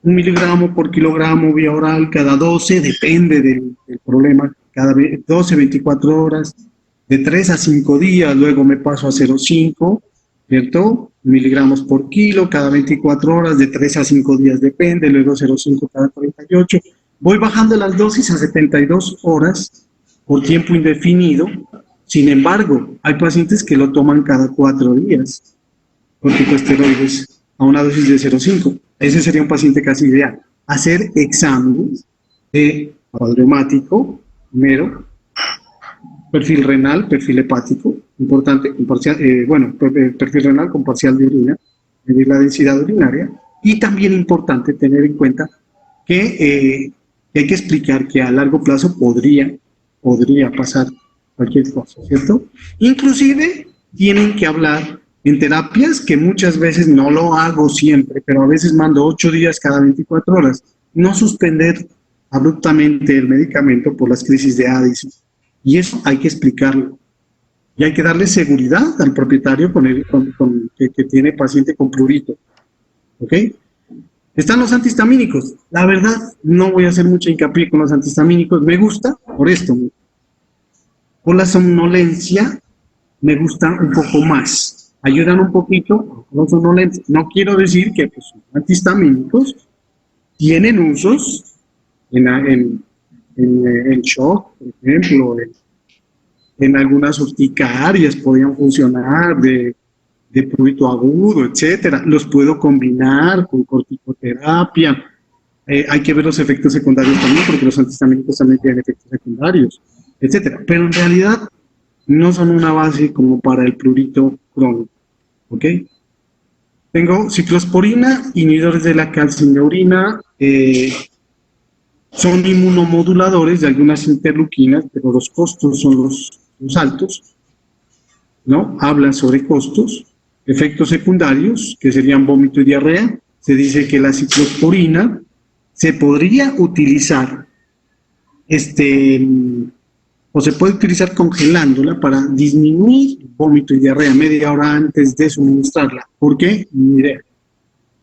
miligramo por kilogramo vía oral cada 12, depende del problema, cada 12, 24 horas. de 3 a 5 días, luego me paso a 0,5, ¿cierto? Miligramos por kilo cada 24 horas, de 3 a 5 días depende, luego 0,5 cada 48. Voy bajando las dosis a 72 horas por tiempo indefinido. Sin embargo, hay pacientes que lo toman cada 4 días, corticosteroides, a una dosis de 0,5. Ese sería un paciente casi ideal. Hacer exámenes de cuadro hemático, primero, perfil renal, perfil hepático, importante, perfil renal con parcial de orina, medir la densidad urinaria, y también importante tener en cuenta que hay que explicar que a largo plazo podría pasar cualquier cosa, ¿cierto? Inclusive tienen que hablar en terapias, que muchas veces no lo hago siempre, pero a veces mando 8 días cada 24 horas, no suspender abruptamente el medicamento por las crisis de Addison. Y eso hay que explicarlo. Y hay que darle seguridad al propietario que tiene paciente con prurito. ¿Ok? Están los antihistamínicos. La verdad, no voy a hacer mucha hincapié con los antihistamínicos. Me gusta por esto. Por la somnolencia, me gustan un poco más. Ayudan un poquito a la somnolencia. No quiero decir que pues, los antihistamínicos tienen usos en shock, por ejemplo, en algunas urticarias podían funcionar de prurito agudo, etcétera. Los puedo combinar con corticoterapia. Hay que ver los efectos secundarios también, porque los antihistamínicos también tienen efectos secundarios, etcétera. Pero en realidad no son una base como para el prurito crónico, ¿ok? Tengo ciclosporina, inhibidores de la calcineurina, son inmunomoduladores de algunas interleuquinas, pero los costos son los altos, ¿no? Hablan sobre costos, efectos secundarios, que serían vómito y diarrea. Se dice que la ciclosporina se podría utilizar, o se puede utilizar congelándola para disminuir vómito y diarrea media hora antes de suministrarla. ¿Por qué? Ni idea.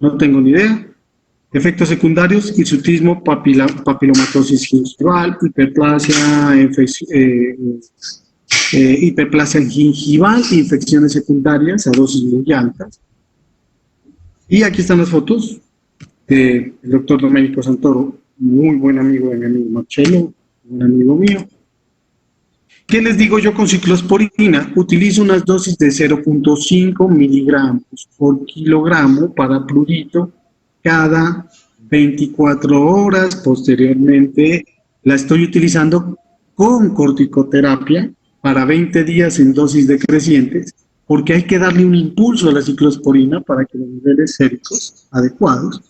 No tengo ni idea. Efectos secundarios: hirsutismo, papilomatosis gingival, hiperplasia gingival, infecciones secundarias a dosis muy altas. Y aquí están las fotos del doctor Domenico Santoro, muy buen amigo de mi amigo Marcelo, un amigo mío. ¿Qué les digo yo con ciclosporina? Utilizo unas dosis de 0,5 miligramos por kilogramo para prurito cada 24 horas. Posteriormente la estoy utilizando con corticoterapia para 20 días en dosis decrecientes, porque hay que darle un impulso a la ciclosporina para que los niveles séricos adecuados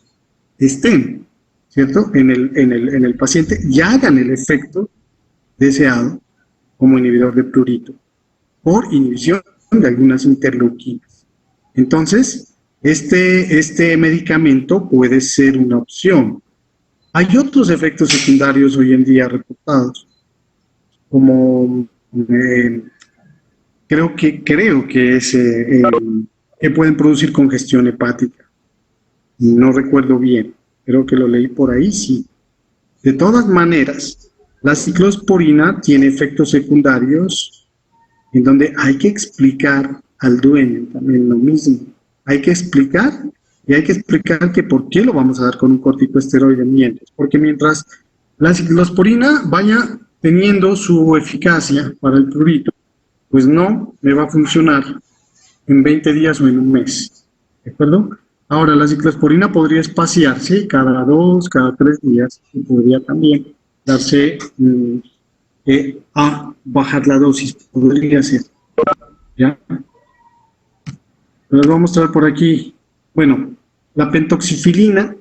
estén, ¿cierto?, en el paciente y hagan el efecto deseado como inhibidor de prurito por inhibición de algunas interleuquinas. Entonces, este medicamento puede ser una opción. Hay otros efectos secundarios hoy en día reportados, como creo que pueden producir congestión hepática. No recuerdo bien, creo que lo leí por ahí, sí. De todas maneras, la ciclosporina tiene efectos secundarios en donde hay que explicar al dueño también lo mismo. Hay que explicar que por qué lo vamos a dar con un corticosteroide mientras. Porque mientras la ciclosporina vaya teniendo su eficacia para el prurito, pues no me va a funcionar en 20 días o en un mes. ¿De acuerdo? Ahora, la ciclosporina podría espaciarse cada 2, cada 3 días y podría también darse a bajar la dosis, podría ser, ¿ya? Les voy a mostrar por aquí, bueno, la pentoxifilina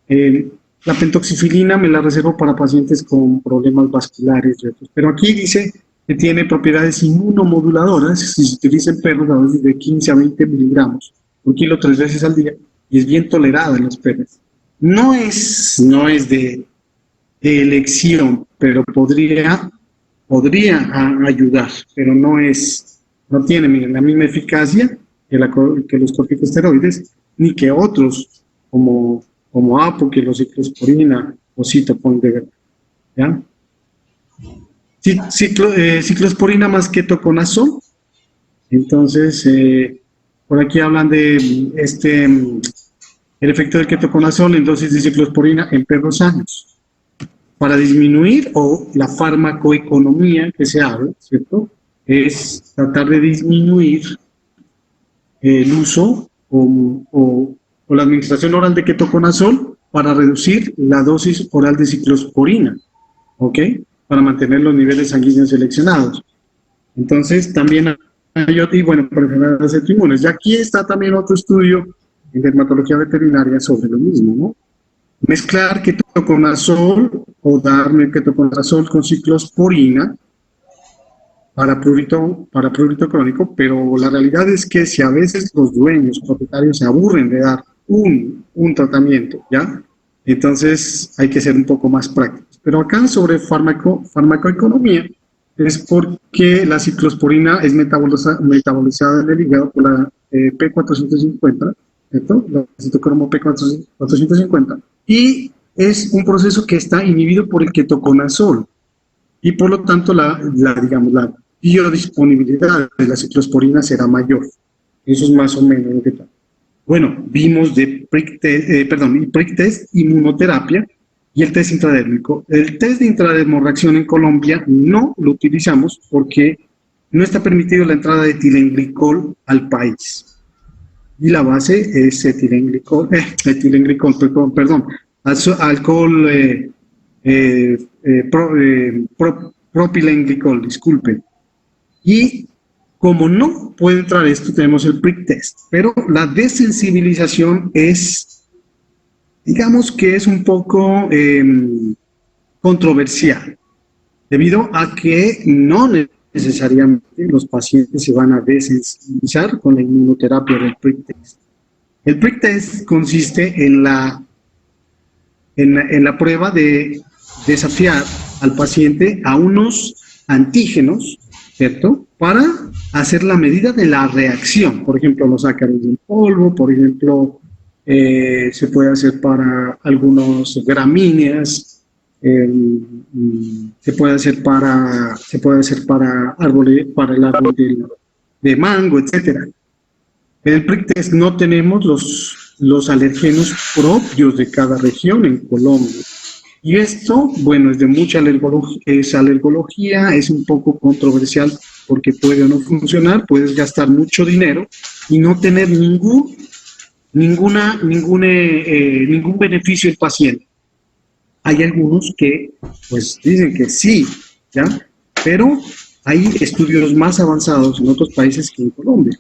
me la reservo para pacientes con problemas vasculares, pero aquí dice que tiene propiedades inmunomoduladoras, si se utiliza en perros a dosis de 15 a 20 miligramos por kilo 3 veces al día, y es bien tolerada en los perros. No es de elección, pero podría ayudar, pero no tiene la misma eficacia que los corticosteroides, ni que otros como APO, que los ciclosporina o citopon de verdad, ¿ya? ciclosporina más ketoconazol. Entonces, por aquí hablan de el efecto del ketoconazol en dosis de ciclosporina en perros sanos para disminuir, o la farmacoeconomía que se habla, ¿cierto? Es tratar de disminuir el uso o la administración oral de ketoconazol para reducir la dosis oral de ciclosporina, ¿ok? Para mantener los niveles sanguíneos seleccionados. Entonces, también hay otro, y bueno, para enfermedades autoinmunes. Y aquí está también otro estudio en dermatología veterinaria sobre lo mismo, ¿no? Mezclar ketoconazol o darme ketoconazol con ciclosporina para prurito crónico, pero la realidad es que si a veces los dueños, propietarios se aburren de dar un tratamiento, ¿ya? Entonces hay que ser un poco más prácticos. Pero acá sobre farmacoeconomía es porque la ciclosporina es metabolizada en el hígado por la P450, ¿cierto? La citocromo P450, y es un proceso que está inhibido por el ketoconazol, y por lo tanto digamos, la biodisponibilidad de la ciclosporina será mayor. Eso es más o menos lo que está. Bueno, vimos de prick test, inmunoterapia y el test intradérmico. El test de intradermorreacción en Colombia no lo utilizamos porque no está permitido la entrada de etilenglicol al país. Y la base es alcohol propilenglicol, disculpen. Y como no puede entrar esto, tenemos el prick test, pero la desensibilización es, digamos que es un poco controversial, debido a que no necesariamente los pacientes se van a desensibilizar con la inmunoterapia del prick test. El prick test consiste en la prueba de desafiar al paciente a unos antígenos, ¿cierto?, para hacer la medida de la reacción. Por ejemplo, los ácaros en polvo, por ejemplo, se puede hacer para algunos gramíneas, se puede hacer para árboles, para el árbol de mango, etcétera. En el prick test no tenemos los alergenos propios de cada región en Colombia. Y esto, bueno, es de mucha alergología, es un poco controversial porque puede o no funcionar, puedes gastar mucho dinero y no tener ningún beneficio el paciente. Hay algunos que, pues, dicen que sí, ¿ya? Pero hay estudios más avanzados en otros países que en Colombia.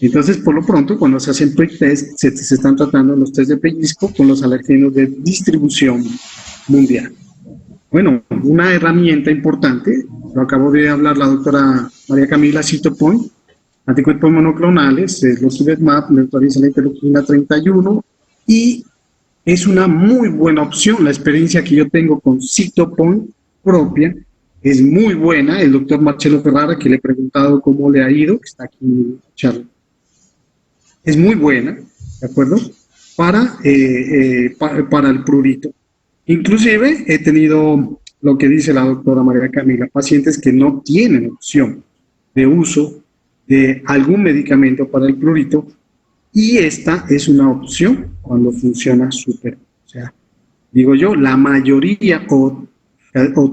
Entonces, por lo pronto, cuando se hacen prick test, se están tratando los test de pellizco con los alergenos de distribución mundial. Bueno, una herramienta importante, lo acabó de hablar la doctora María Camila Cytopoint, anticuerpos monoclonales, los Lockibet-Map, neutraliza la interleuquina 31, y es una muy buena opción. La experiencia que yo tengo con Cytopoint propia es muy buena. El doctor Marcelo Ferrara, que le he preguntado cómo le ha ido, que está aquí en el chat, es muy buena, ¿de acuerdo? Para el prurito. Inclusive he tenido lo que dice la doctora María Camila, pacientes que no tienen opción de uso de algún medicamento para el prurito, y esta es una opción cuando funciona súper. O sea, digo yo, la mayoría o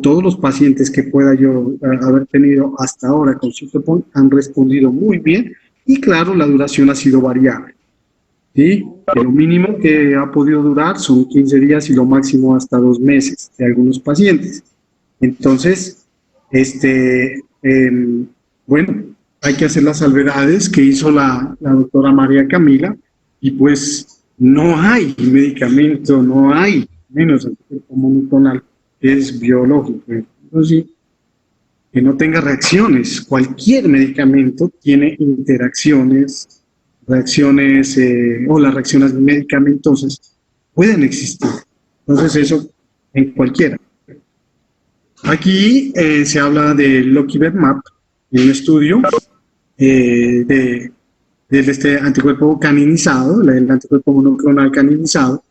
todos los pacientes que pueda yo haber tenido hasta ahora con Cytopoint han respondido muy bien, y claro, la duración ha sido variable. ¿Sí? Lo mínimo que ha podido durar son 15 días y lo máximo hasta 2 meses de algunos pacientes. Entonces, bueno, hay que hacer las salvedades que hizo la doctora María Camila, y pues no hay medicamento, no hay menos anticuerpo monoclonal que es biológico. Entonces, que no tenga reacciones. Cualquier medicamento tiene interacciones, reacciones, o las reacciones medicamentosas pueden existir. Entonces eso en cualquiera. Aquí se habla del Lockibet-Map, en un estudio de este anticuerpo caninizado, el anticuerpo monoclonal caninizado,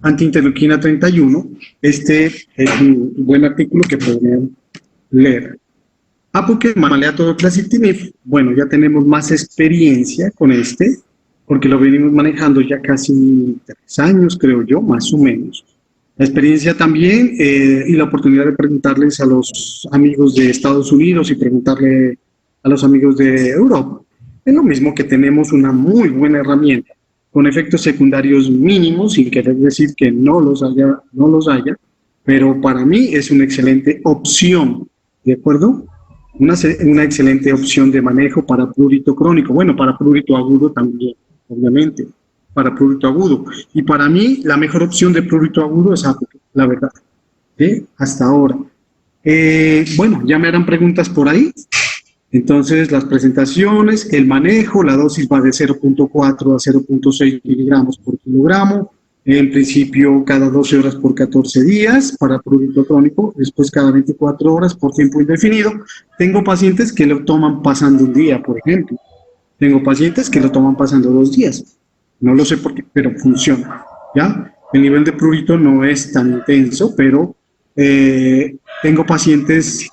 antiinterleuquina 31. Este es un buen artículo que podrían leer. Porque maleatodoplacitinib, bueno, ya tenemos más experiencia con este, porque lo venimos manejando ya casi 3 años, creo yo, más o menos. La experiencia también y la oportunidad de preguntarles a los amigos de Estados Unidos y preguntarle a los amigos de Europa. Es lo mismo que tenemos una muy buena herramienta, con efectos secundarios mínimos, sin querer decir que no los haya, pero para mí es una excelente opción, ¿de acuerdo? Una excelente opción de manejo para prurito crónico, bueno, para prurito agudo también, obviamente, para prurito agudo. Y para mí, la mejor opción de prurito agudo es Apoquel, la verdad, hasta ahora. Bueno, ya me harán preguntas por ahí. Entonces, las presentaciones, el manejo, la dosis va de 0.4 a 0.6 miligramos por kilogramo, en principio cada 12 horas por 14 días para prurito crónico, después cada 24 horas por tiempo indefinido. Tengo pacientes que lo toman pasando un día, por ejemplo. Tengo pacientes que lo toman pasando 2 días. No lo sé por qué, pero funciona, ¿ya? El nivel de prurito no es tan intenso, pero tengo pacientes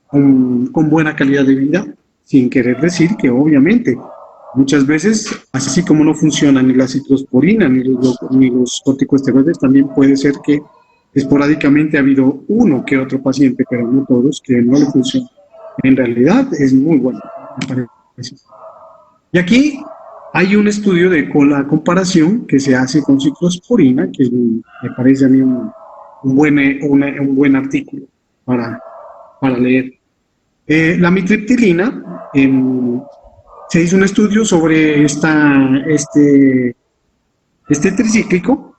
con buena calidad de vida, sin querer decir que obviamente muchas veces, así como no funcionan ni la ciclosporina ni los corticosteroides, también puede ser que esporádicamente ha habido uno que otro paciente, pero no todos, que no le funciona. En realidad es muy bueno, me parece. Y aquí hay un estudio con la comparación que se hace con ciclosporina, que me parece a mí un buen artículo para leer. La amitriptilina, se hizo un estudio sobre este tricíclico,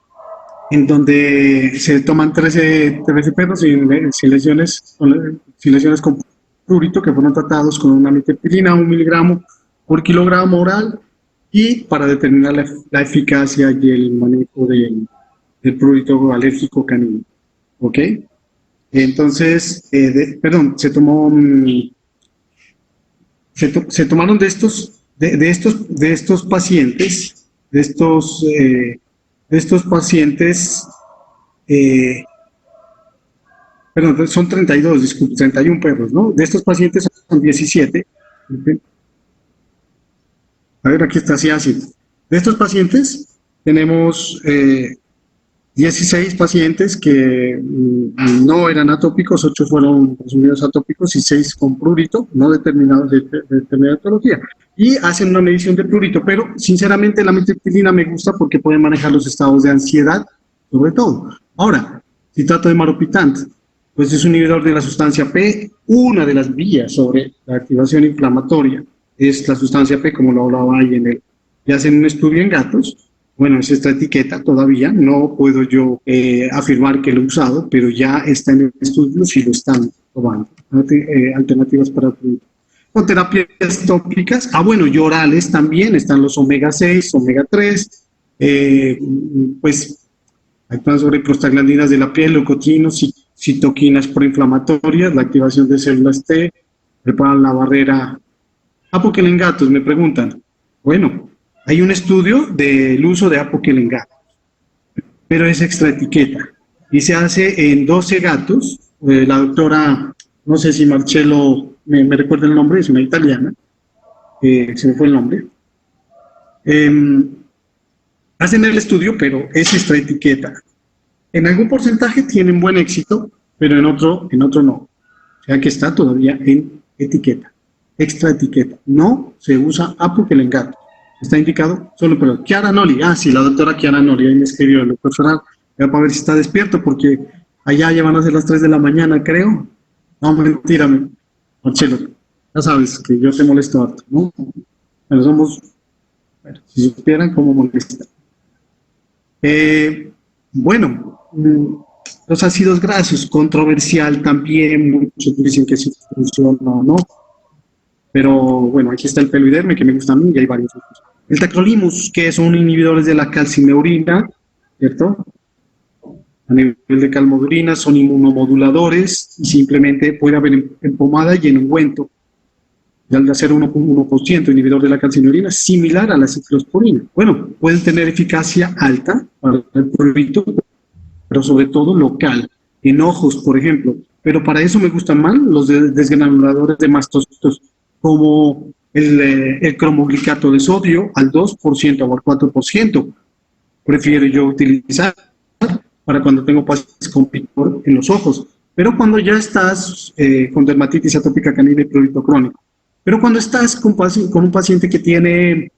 en donde se toman 13 perros sin lesiones con prurito que fueron tratados con una amitriptilina, 1 miligramo por kilogramo oral, y para determinar la eficacia y el manejo del prurito alérgico canino. ¿Ok? Entonces, se tomaron de estos pacientes, son 32, disculpe, 31 perros, ¿no? De estos pacientes son 17. A ver, aquí está, así. De estos pacientes tenemos 16 pacientes que no eran atópicos, 8 fueron consumidos atópicos y 6 con prurito, no determinados de determinada patología. Y hacen una medición de prurito, pero sinceramente la amitriptilina me gusta porque puede manejar los estados de ansiedad, sobre todo. Ahora, si trato de maropitant, pues es un inhibidor de la sustancia P, una de las vías sobre la activación inflamatoria es la sustancia P, como lo hablaba ahí en y hacen un estudio en gatos. Bueno, es esta etiqueta todavía, no puedo yo afirmar que lo he usado, pero ya está en el estudio si lo están probando. Alternativas para el prurito. Con terapias tópicas, bueno, y orales también, están los omega 6, omega 3, pues actúan sobre prostaglandinas de la piel, leucotrinos, citoquinas proinflamatorias, la activación de células T, preparan la barrera. Apoquel en gatos, me preguntan. Bueno, hay un estudio del uso de Apoquel en gatos, pero es extraetiqueta y se hace en 12 gatos. La doctora, no sé si Marcello me recuerda el nombre, es una italiana, se me fue el nombre. Hacen el estudio, pero es extraetiqueta. En algún porcentaje tienen buen éxito, pero en otro no. O sea que está todavía en etiqueta, extraetiqueta. No se usa Apoquel en gatos. Está indicado solo para Chiara Noli. Sí, la doctora Chiara Noli, ahí me escribió el doctor Ferral, para ver si está despierto, porque allá ya van a ser las 3 de la mañana, creo. No, mentira, Marcelo, ya sabes que yo te molesto harto, ¿no? Bueno, si supieran cómo molesta. Bueno, los ácidos grasos, controversial también, muchos dicen que sí funciona o no, pero bueno, aquí está el peloiderme que me gusta a mí y hay varios otros. El tacrolimus, que son inhibidores de la calcineurina, ¿cierto? A nivel de calmodulina, son inmunomoduladores y simplemente puede haber en pomada y en ungüento. al hacer 1% inhibidor de la calcineurina, similar a la ciclosporina. Bueno, pueden tener eficacia alta para el prurito, pero sobre todo local, en ojos, por ejemplo. Pero para eso me gustan más los desgranuladores de mastocitos, como el cromoglicato de sodio al 2% o al 4%. Prefiero yo utilizar para cuando tengo pacientes con picor en los ojos. Pero cuando ya estás con dermatitis atópica canina y prurito crónico. Pero cuando estás con un paciente que tiene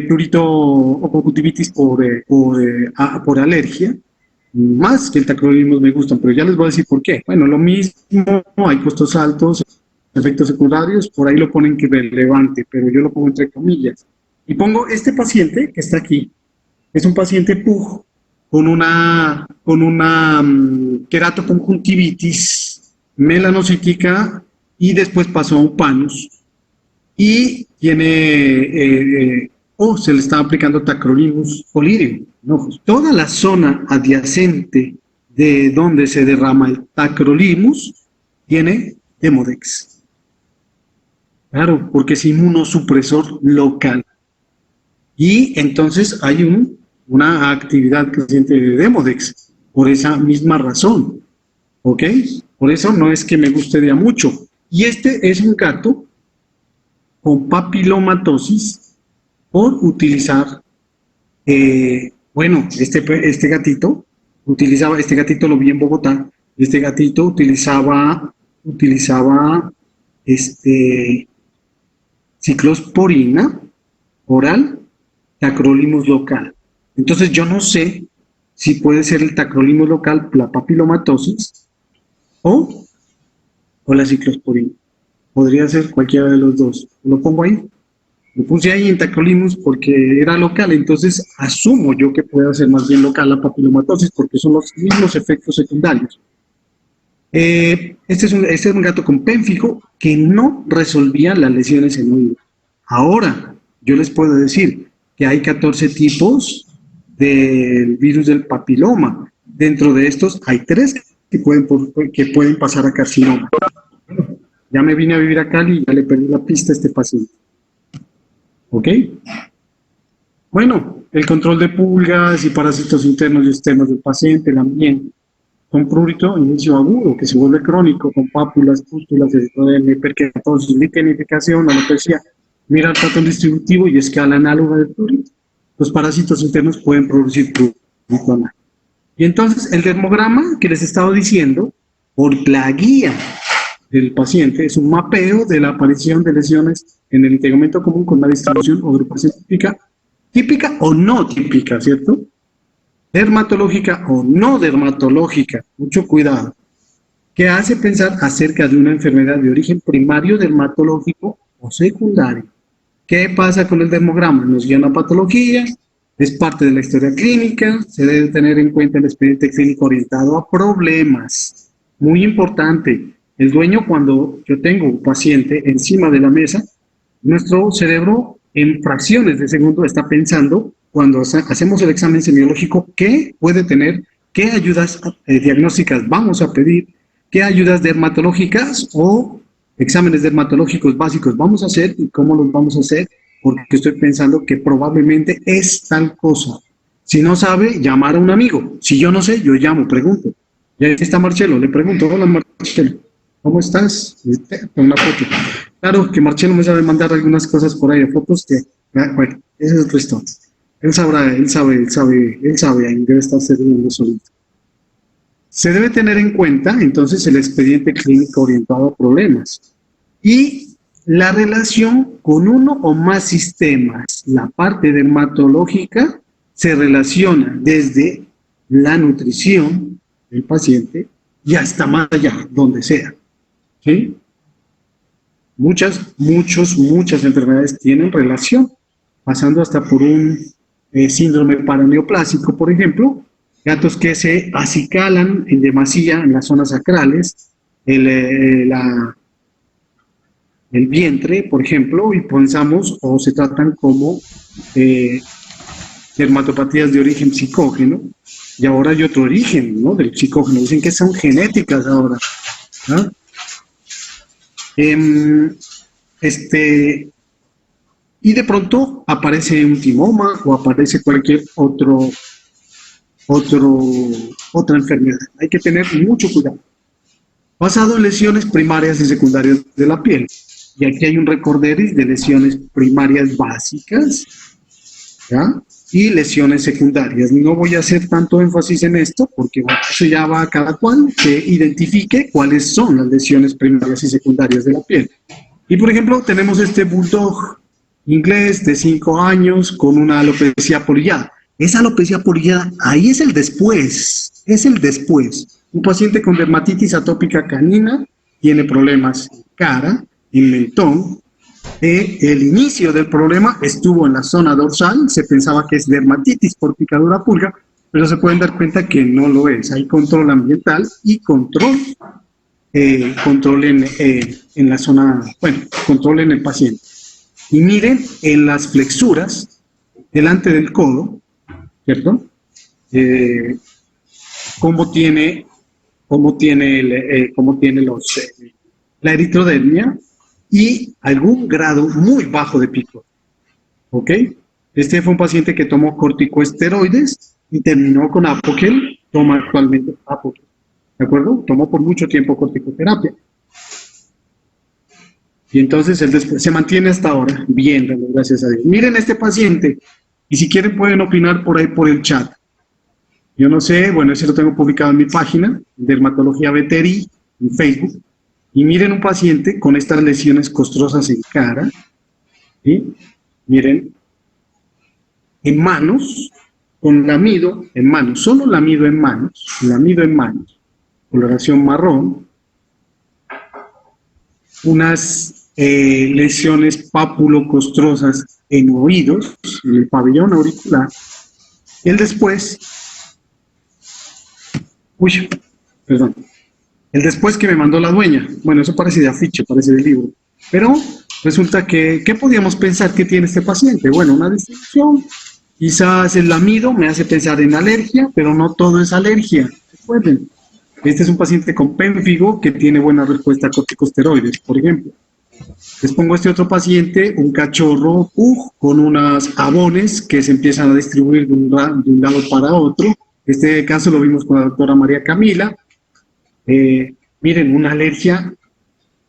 prurito o conjuntivitis por alergia, más que el tacrolimus me gustan, pero ya les voy a decir por qué. Bueno, lo mismo, hay costos altos, efectos secundarios, por ahí lo ponen que relevante, pero yo lo pongo entre comillas. Y pongo este paciente que está aquí, es un paciente PUG con una queratoconjuntivitis melanocítica y después pasó a un panus y tiene, se le está aplicando tacrolimus foliarium en ojos. Toda la zona adyacente de donde se derrama el tacrolimus tiene Demodex. Claro, porque es inmunosupresor local. Y entonces hay una actividad creciente de Demodex, por esa misma razón, ¿ok? Por eso no es que me guste de a mucho. Y este es un gato con papilomatosis por utilizar, bueno, este gatito lo vi en Bogotá, este gatito utilizaba ciclosporina oral, tacrolimus local. Entonces yo no sé si puede ser el tacrolimus local, la papilomatosis o la ciclosporina. Podría ser cualquiera de los dos. Lo pongo ahí. Lo puse ahí en tacrolimus porque era local, entonces asumo yo que puede ser más bien local la papilomatosis porque son los mismos efectos secundarios. Este es un gato con pénfigo que no resolvía las lesiones en oído. Ahora, yo les puedo decir que hay 14 tipos del virus del papiloma. Dentro de estos hay 3 que pueden pasar a carcinoma. Ya me vine a vivir a Cali y ya le perdí la pista a este paciente. ¿Ok? Bueno, el control de pulgas y parásitos internos y externos del paciente, el ambiente. Con prurito, inicio agudo, que se vuelve crónico, con pápulas, pústulas, eritrodermia, hiperkeratosis, lichenificación, alopecia. Mira el patrón distributivo y escala análoga del prurito. Los parásitos internos pueden producir prurito anal. Y entonces, el dermograma que les estaba diciendo, por la guía del paciente, es un mapeo de la aparición de lesiones en el integumento común con una distribución o agrupación típica o no típica, ¿cierto? Dermatológica o no dermatológica, mucho cuidado, que hace pensar acerca de una enfermedad de origen primario dermatológico o secundario. ¿Qué pasa con el dermograma? Nos guía una patología, es parte de la historia clínica, se debe tener en cuenta el expediente clínico orientado a problemas. Muy importante, el dueño, cuando yo tengo un paciente encima de la mesa, nuestro cerebro en fracciones de segundo está pensando, cuando hacemos el examen semiológico, qué puede tener, qué ayudas diagnósticas vamos a pedir, qué ayudas dermatológicas o exámenes dermatológicos básicos vamos a hacer y cómo los vamos a hacer, porque estoy pensando que probablemente es tal cosa. Si no sabe, llamar a un amigo. Si yo no sé, yo llamo, pregunto. Y ahí está Marcelo, le pregunto, hola Marcelo, ¿cómo estás? Con una foto. Claro que Marcelo me sabe mandar algunas cosas por ahí, fotos que, bueno, esa es otra historia. Él sabe, ahí debe estar sirviendo solito. Se debe tener en cuenta, entonces, el expediente clínico orientado a problemas y la relación con uno o más sistemas. La parte dermatológica se relaciona desde la nutrición del paciente y hasta más allá, donde sea. ¿Sí? Muchas enfermedades tienen relación, pasando hasta por un síndrome paraneoplásico, por ejemplo, gatos que se acicalan en demasía en las zonas sacrales, el vientre, por ejemplo, y pensamos o se tratan como dermatopatías de origen psicógeno, y ahora hay otro origen, ¿no?, del psicógeno. Dicen que son genéticas ahora, ¿no? y de pronto aparece un timoma o aparece cualquier otra enfermedad. Hay que tener mucho cuidado. Basado en lesiones primarias y secundarias de la piel. Y aquí hay un recorderis de lesiones primarias básicas, ¿ya? Y lesiones secundarias. No voy a hacer tanto énfasis en esto porque bueno, eso ya va a cada cual que identifique cuáles son las lesiones primarias y secundarias de la piel. Y por ejemplo, tenemos este bulldog inglés de 5 años con una alopecia polillada. Esa alopecia polillada, ahí es el después, es el después. Un paciente con dermatitis atópica canina tiene problemas en cara, en mentón. El inicio del problema estuvo en la zona dorsal, se pensaba que es dermatitis por picadura pulga, pero se pueden dar cuenta que no lo es. Hay control ambiental y control en la zona, bueno, control en el paciente. Y miren en las flexuras, delante del codo, ¿cierto? Cómo tiene la eritrodermia y algún grado muy bajo de picor, ¿ok? Este fue un paciente que tomó corticosteroides y terminó con Apoquel, toma actualmente Apoquel, ¿de acuerdo? Tomó por mucho tiempo corticoterapia. Y entonces él después se mantiene hasta ahora, bien, gracias a Dios. Miren este paciente, y si quieren pueden opinar por ahí por el chat. Yo no sé, bueno, ese lo tengo publicado en mi página, Dermatología Veteri, en Facebook. Y miren un paciente con estas lesiones costrosas en cara, ¿sí? Miren, en manos, con lamido en manos, solo lamido en manos, coloración marrón, unas lesiones pápulo-costrosas en oídos, en el pabellón auricular, y el después, el después que me mandó la dueña, bueno, eso parece de afiche, parece de libro, pero resulta que, ¿qué podíamos pensar que tiene este paciente? Bueno, una distribución, quizás el lamido me hace pensar en alergia, pero no todo es alergia, recuerden. Este es un paciente con pénfigo que tiene buena respuesta a corticosteroides, por ejemplo. Les pongo este otro paciente, un cachorro con unas abones que se empiezan a distribuir de un lado para otro. Este caso lo vimos con la doctora María Camila. Miren, una alergia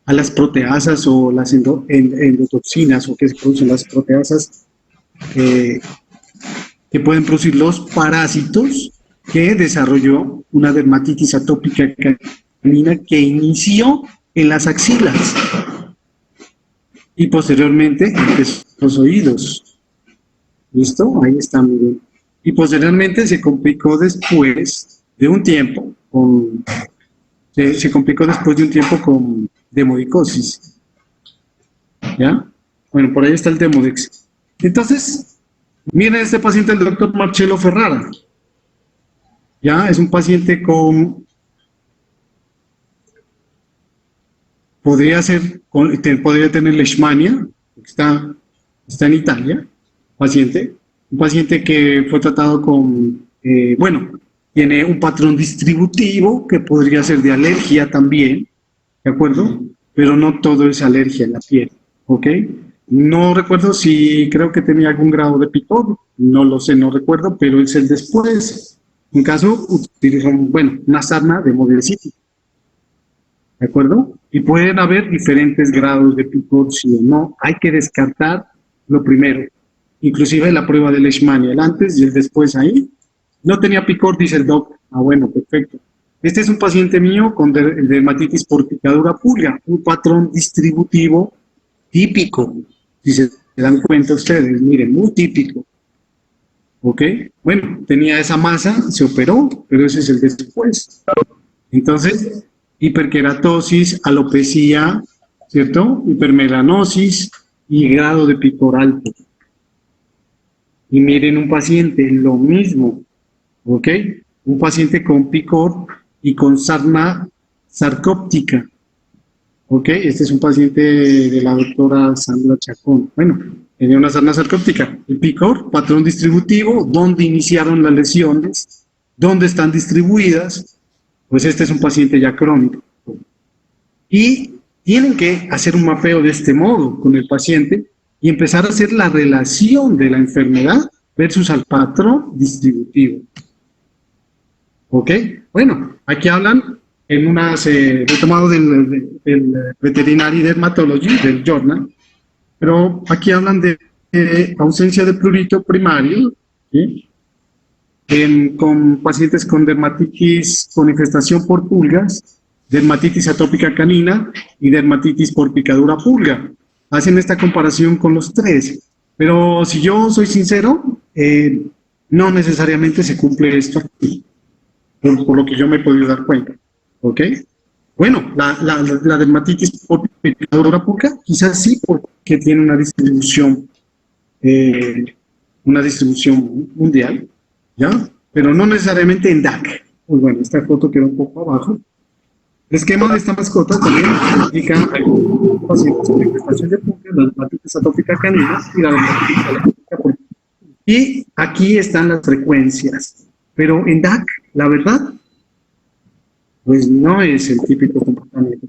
a las proteasas o las endotoxinas o que se producen las proteasas que pueden producir los parásitos que desarrolló una dermatitis atópica canina que inició en las axilas y posteriormente en los oídos. ¿Listo? Ahí está, miren. Y posteriormente se complicó después de un tiempo con demodicosis. ¿Ya? Bueno, por ahí está el Demodex. Entonces, miren este paciente, el doctor Marcelo Ferrara. Ya, es un paciente podría tener leishmania, está en Italia, un paciente que fue tratado con, tiene un patrón distributivo que podría ser de alergia también, ¿de acuerdo? Pero no todo es alergia en la piel, ¿ok? No recuerdo si creo que tenía algún grado de picor, no lo sé, no recuerdo, pero es el después. En caso, utilizan, una sarna de Model City, ¿de acuerdo? Y pueden haber diferentes grados de picor, sí o no. Hay que descartar lo primero, inclusive la prueba de Leishmania, el antes y el después ahí. No tenía picor, dice el doc. Ah, bueno, perfecto. Este es un paciente mío con dermatitis por picadura pulga, un patrón distributivo típico, si se dan cuenta ustedes, miren, muy típico. ¿Ok? Bueno, tenía esa masa, se operó, pero ese es el después. Entonces, hiperkeratosis, alopecia, ¿cierto? Hipermelanosis y grado de picor alto. Y miren un paciente, lo mismo, ¿ok? Un paciente con picor y con sarna sarcóptica. ¿Ok? Este es un paciente de la doctora Sandra Chacón. Bueno, tenía una sarna sarcóptica. El picor, patrón distributivo, dónde iniciaron las lesiones, dónde están distribuidas. Pues este es un paciente ya crónico. Y tienen que hacer un mapeo de este modo con el paciente y empezar a hacer la relación de la enfermedad versus al patrón distributivo. ¿Ok? Bueno, aquí hablan en unas, retomado del Veterinary Dermatology, del journal, pero aquí hablan de ausencia de prurito primario, ¿sí? Con pacientes con dermatitis con infestación por pulgas, dermatitis atópica canina y dermatitis por picadura pulga. Hacen esta comparación con los tres, pero si yo soy sincero, no necesariamente se cumple esto aquí, por lo que yo me he podido dar cuenta. ¿Ok? Bueno, la dermatitis por picadura pulga, quizás sí, porque tiene una distribución mundial, ¿ya? Pero no necesariamente en DAC. Pues bueno, esta foto queda un poco abajo. El esquema de esta mascota también indica a pacientes con infestación de pulga, la dermatitis atópica canina y la dermatitis alérgica por pulga. Y aquí están las frecuencias. Pero en DAC, la verdad, pues no es el típico comportamiento.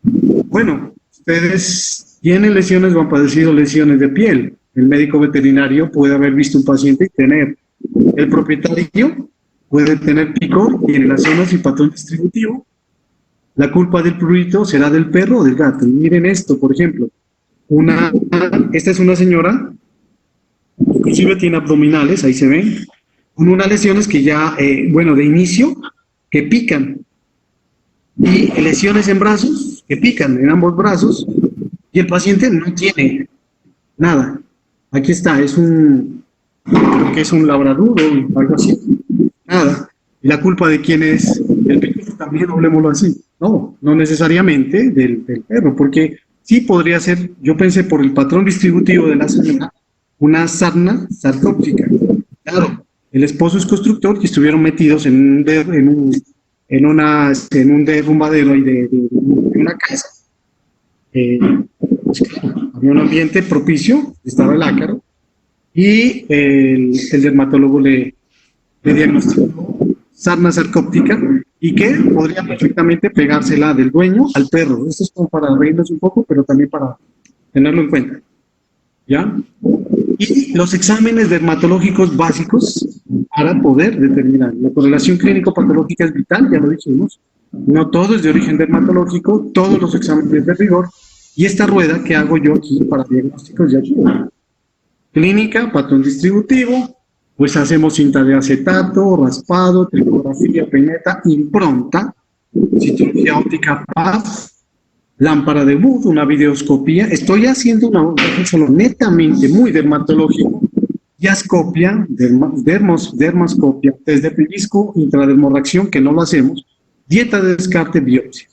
Bueno, ustedes tienen lesiones o han padecido lesiones de piel. El médico veterinario puede haber visto un paciente y tener. El propietario puede tener picor y en las zonas y patrón distributivo. La culpa del prurito será del perro o del gato. Miren esto, por ejemplo. Esta es una señora, inclusive tiene abdominales, ahí se ven, con unas lesiones que ya, bueno, de inicio, que pican. Y lesiones en brazos, que pican en ambos brazos, y el paciente no tiene nada. Aquí está, creo que es un labrador o algo así. Nada. ¿Y la culpa de quién es? El picor también, hablemoslo así. No, no necesariamente del perro, porque sí podría ser, yo pensé por el patrón distributivo de la sarna, una sarna sarcóptica. Claro, el esposo es constructor y estuvieron metidos en un derrumbadero de una casa. Pues claro, había un ambiente propicio, estaba el ácaro, y el dermatólogo le diagnosticó sarna sarcóptica y que podría perfectamente pegársela del dueño al perro. Esto es como para reírnos un poco, pero también para tenerlo en cuenta. ¿Ya? Y los exámenes dermatológicos básicos para poder determinar. La correlación clínico-patológica es vital, ya lo dijimos. No todo es de origen dermatológico, todos los exámenes de rigor. Y esta rueda que hago yo aquí para diagnósticos ya aquí. Clínica, patrón distributivo, pues hacemos cinta de acetato, raspado, tricografía, peineta, impronta, citología óptica PAF, lámpara de Wood, una videoscopía. Estoy haciendo un solo netamente muy dermatológico, diascopia, dermascopia, test de pellizco, intradermorreacción, que no lo hacemos, dieta de descarte, biopsia.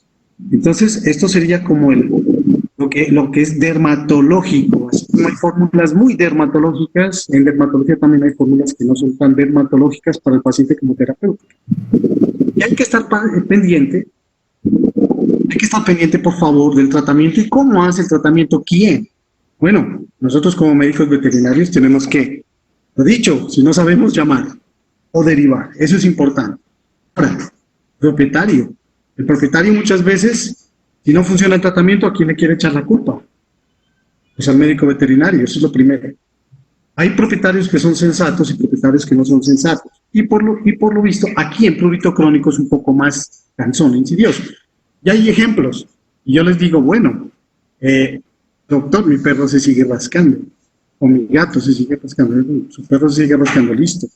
Entonces, esto sería como lo que es dermatológico. Así como hay fórmulas muy dermatológicas, en dermatología también hay fórmulas que no son tan dermatológicas para el paciente como terapéutica. Y hay que estar pendiente, por favor, del tratamiento. ¿Y cómo hace el tratamiento? ¿Quién? Bueno, nosotros como médicos veterinarios tenemos que, lo dicho, si no sabemos, llamar o derivar. Eso es importante. Ahora, propietario. El propietario muchas veces, si no funciona el tratamiento, ¿a quién le quiere echar la culpa? Pues al médico veterinario, eso es lo primero. Hay propietarios que son sensatos y propietarios que no son sensatos. Y por lo visto, aquí en prurito crónico es un poco más cansón, insidioso. Y hay ejemplos. Y yo les digo, bueno, doctor, mi perro se sigue rascando. O mi gato se sigue rascando. Su perro se sigue rascando, listo.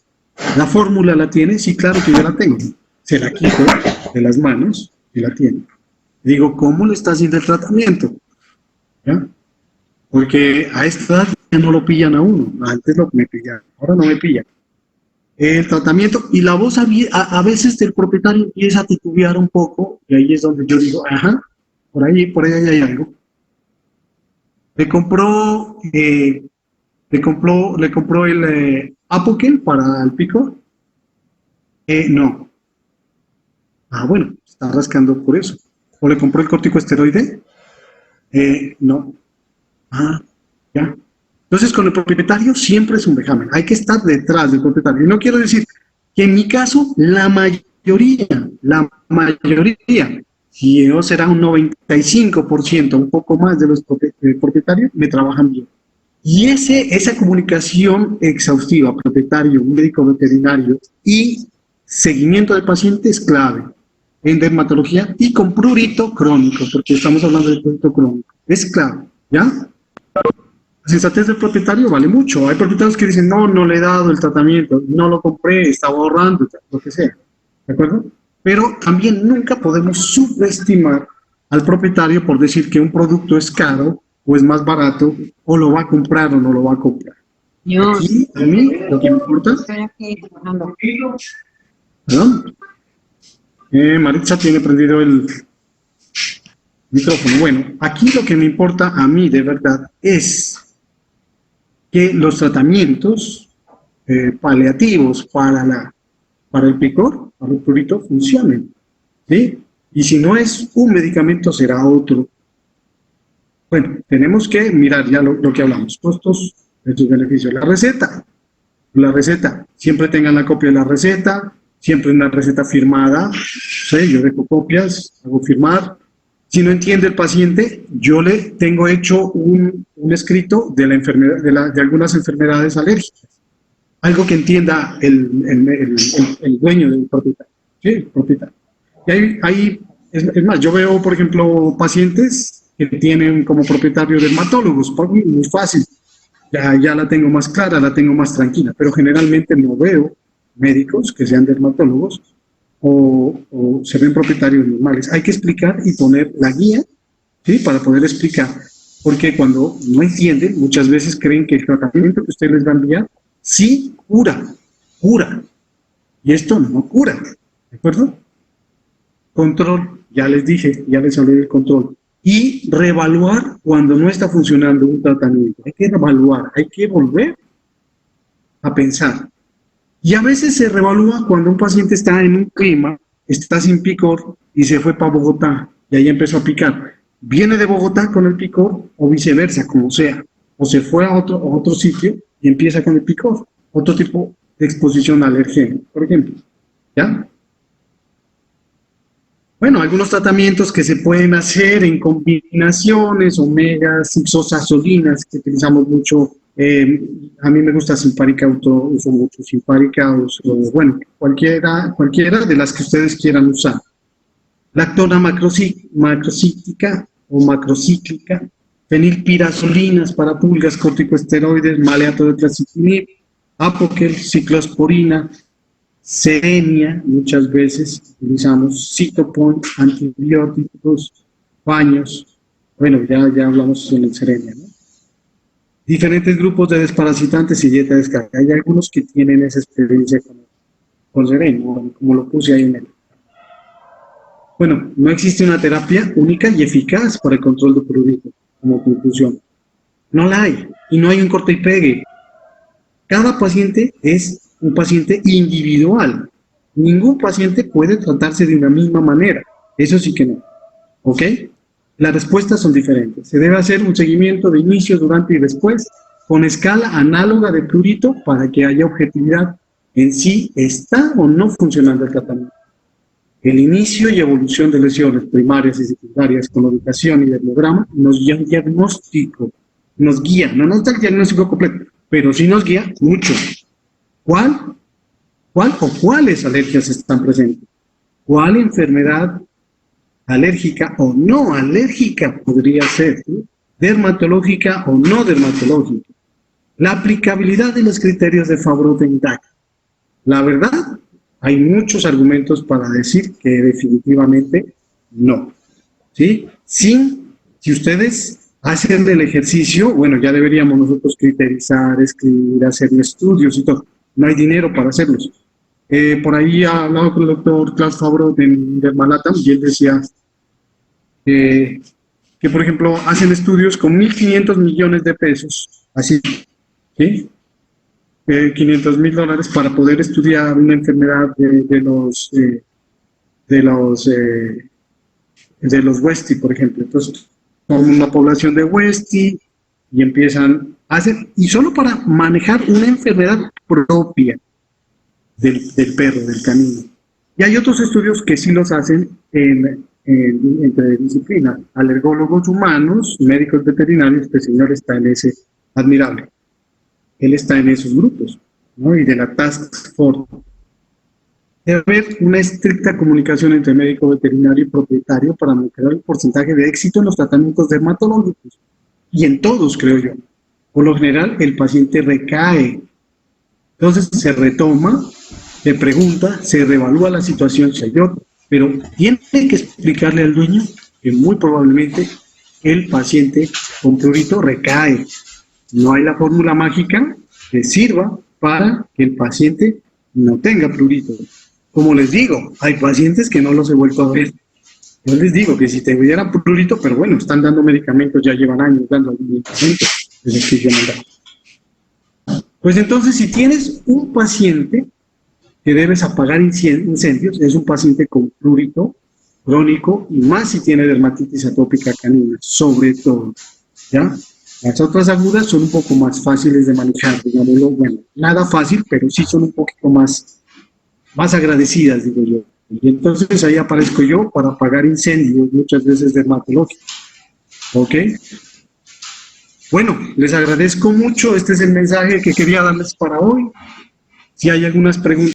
¿La fórmula la tiene? Sí, claro que yo la tengo. Se la quito de las manos y la tiene. Digo, ¿cómo le está haciendo el tratamiento? ¿Ya? Porque a esta edad ya no lo pillan a uno. Antes lo me pillaban, ahora no me pillan. El tratamiento y la voz a veces del propietario empieza a titubear un poco y ahí es donde yo digo, ajá, por ahí hay algo. Le compró el Apoquel para el picor. No. Ah, bueno, está rascando por eso. ¿O le compró el corticosteroide? No. Ah, ya. Entonces, con el propietario siempre es un vejamen. Hay que estar detrás del propietario. Y no quiero decir que en mi caso, la mayoría si no será un 95%, un poco más de los propietarios, me trabajan bien. Y esa comunicación exhaustiva, propietario, médico veterinario y seguimiento del paciente es clave en dermatología y con prurito crónico, porque estamos hablando de prurito crónico. Es clave, ¿ya? La sensatez del propietario vale mucho. Hay propietarios que dicen, no, no le he dado el tratamiento, no lo compré, estaba ahorrando, lo que sea. ¿De acuerdo? Pero también nunca podemos subestimar al propietario por decir que un producto es caro o es más barato, o lo va a comprar o no lo va a comprar. Aquí, a mí, lo que me importa... Estoy aquí trabajando. ¿Perdón? Maritza tiene prendido el micrófono. Bueno, aquí lo que me importa a mí de verdad es que los tratamientos paliativos para el picor, para el prurito, funcionen, ¿sí? Y si no es un medicamento, será otro. Bueno, tenemos que mirar ya lo que hablamos, costos versus beneficios. La receta, siempre tengan la copia de la receta, siempre una receta firmada, ¿sí? Yo dejo copias, hago firmar. Si no entiende el paciente, yo le tengo hecho un escrito de la enfermedad, de algunas enfermedades alérgicas. Algo que entienda el dueño del propietario. ¿Sí? El propietario. Y es más, yo veo, por ejemplo, pacientes que tienen como propietario dermatólogos, muy fácil. Ya la tengo más clara, la tengo más tranquila, pero generalmente no veo médicos que sean dermatólogos o se ven propietarios normales. Hay que explicar y poner la guía, ¿sí? Para poder explicar, porque cuando no entienden, muchas veces creen que el tratamiento que usted les va a enviar sí cura, y esto no cura, ¿de acuerdo? Control, ya les dije, ya les hablé del control. Y reevaluar cuando no está funcionando un tratamiento. Hay que reevaluar, hay que volver a pensar. Y a veces se reevalúa cuando un paciente está en un clima, está sin picor y se fue para Bogotá y ahí empezó a picar. Viene de Bogotá con el picor o viceversa, como sea. O se fue a otro sitio y empieza con el picor. Otro tipo de exposición al alergeno, por ejemplo. ¿Ya? Bueno, algunos tratamientos que se pueden hacer en combinaciones, omegas, isosazolinas, que utilizamos mucho. A mí me gusta Simparica uso mucho Simparica, bueno, cualquiera de las que ustedes quieran usar. Lactona macrocíclica o macrocíclica, fenilpirazolinas para pulgas, corticosteroides, maleato de clasitinib, apoquel, ciclosporina, serenia, muchas veces utilizamos citopon, antibióticos, baños. Bueno, ya hablamos sobre el serenia, ¿no? Diferentes grupos de desparasitantes y dieta de descarga. Hay algunos que tienen esa experiencia con serenia, como lo puse ahí en el. Bueno, no existe una terapia única y eficaz para el control de prurito, como conclusión. No la hay, y no hay un corte y pegue. Cada paciente es un paciente individual. Ningún paciente puede tratarse de una misma manera. Eso sí que no. ¿Ok? Las respuestas son diferentes. Se debe hacer un seguimiento de inicio, durante y después, con escala análoga de prurito para que haya objetividad en si está o no funcionando el tratamiento. El inicio y evolución de lesiones primarias y secundarias con ubicación y dermograma nos guía un diagnóstico, no nos da el diagnóstico completo, pero sí nos guía mucho. ¿Cuál o cuáles alergias están presentes? ¿Cuál enfermedad alérgica o no alérgica podría ser? ¿Sí? ¿Dermatológica o no dermatológica? La aplicabilidad de los criterios de Favreau-Dendak. La verdad, hay muchos argumentos para decir que definitivamente no. ¿Sí? Si ustedes hacen el ejercicio, bueno, ya deberíamos nosotros criterizar, escribir, hacer estudios y todo. No hay dinero para hacerlos. Por ahí ha hablado con el doctor Klaus Favreau de Dermalatam y él decía que, por ejemplo, hacen estudios con 1.500 millones de pesos, así, ¿sí? $500.000 para poder estudiar una enfermedad de los Westie, por ejemplo. Entonces, con una población de Westie y empiezan a hacer, y solo para manejar una enfermedad propia del perro, del canino. Y hay otros estudios que sí los hacen en entre disciplinas, alergólogos humanos, médicos veterinarios. Este señor está en ese admirable. Él está en esos grupos, ¿no? Y de la Task Force. Debe haber una estricta comunicación entre médico veterinario y propietario para mejorar el porcentaje de éxito en los tratamientos dermatológicos. Y en todos, creo yo. Por lo general, el paciente recae. Entonces se retoma, se pregunta, se reevalúa la situación si hay otro. Pero tiene que explicarle al dueño que muy probablemente el paciente con prurito recae. No hay la fórmula mágica que sirva para que el paciente no tenga prurito. Como les digo, hay pacientes que no los he vuelto a ver. Yo les digo que si te hubiera prurito, pero bueno, están dando medicamentos, ya llevan años dando medicamentos desde que yo mandaba. Pues entonces, si tienes un paciente que debes apagar incendios, es un paciente con prurito crónico, y más si tiene dermatitis atópica canina, sobre todo, ¿ya? Las otras agudas son un poco más fáciles de manejar, digámoslo, bueno, nada fácil, pero sí son un poquito más agradecidas, digo yo. Y entonces ahí aparezco yo para apagar incendios, muchas veces dermatológicos. ¿Ok? Bueno, les agradezco mucho. Este es el mensaje que quería darles para hoy. Si hay algunas preguntas.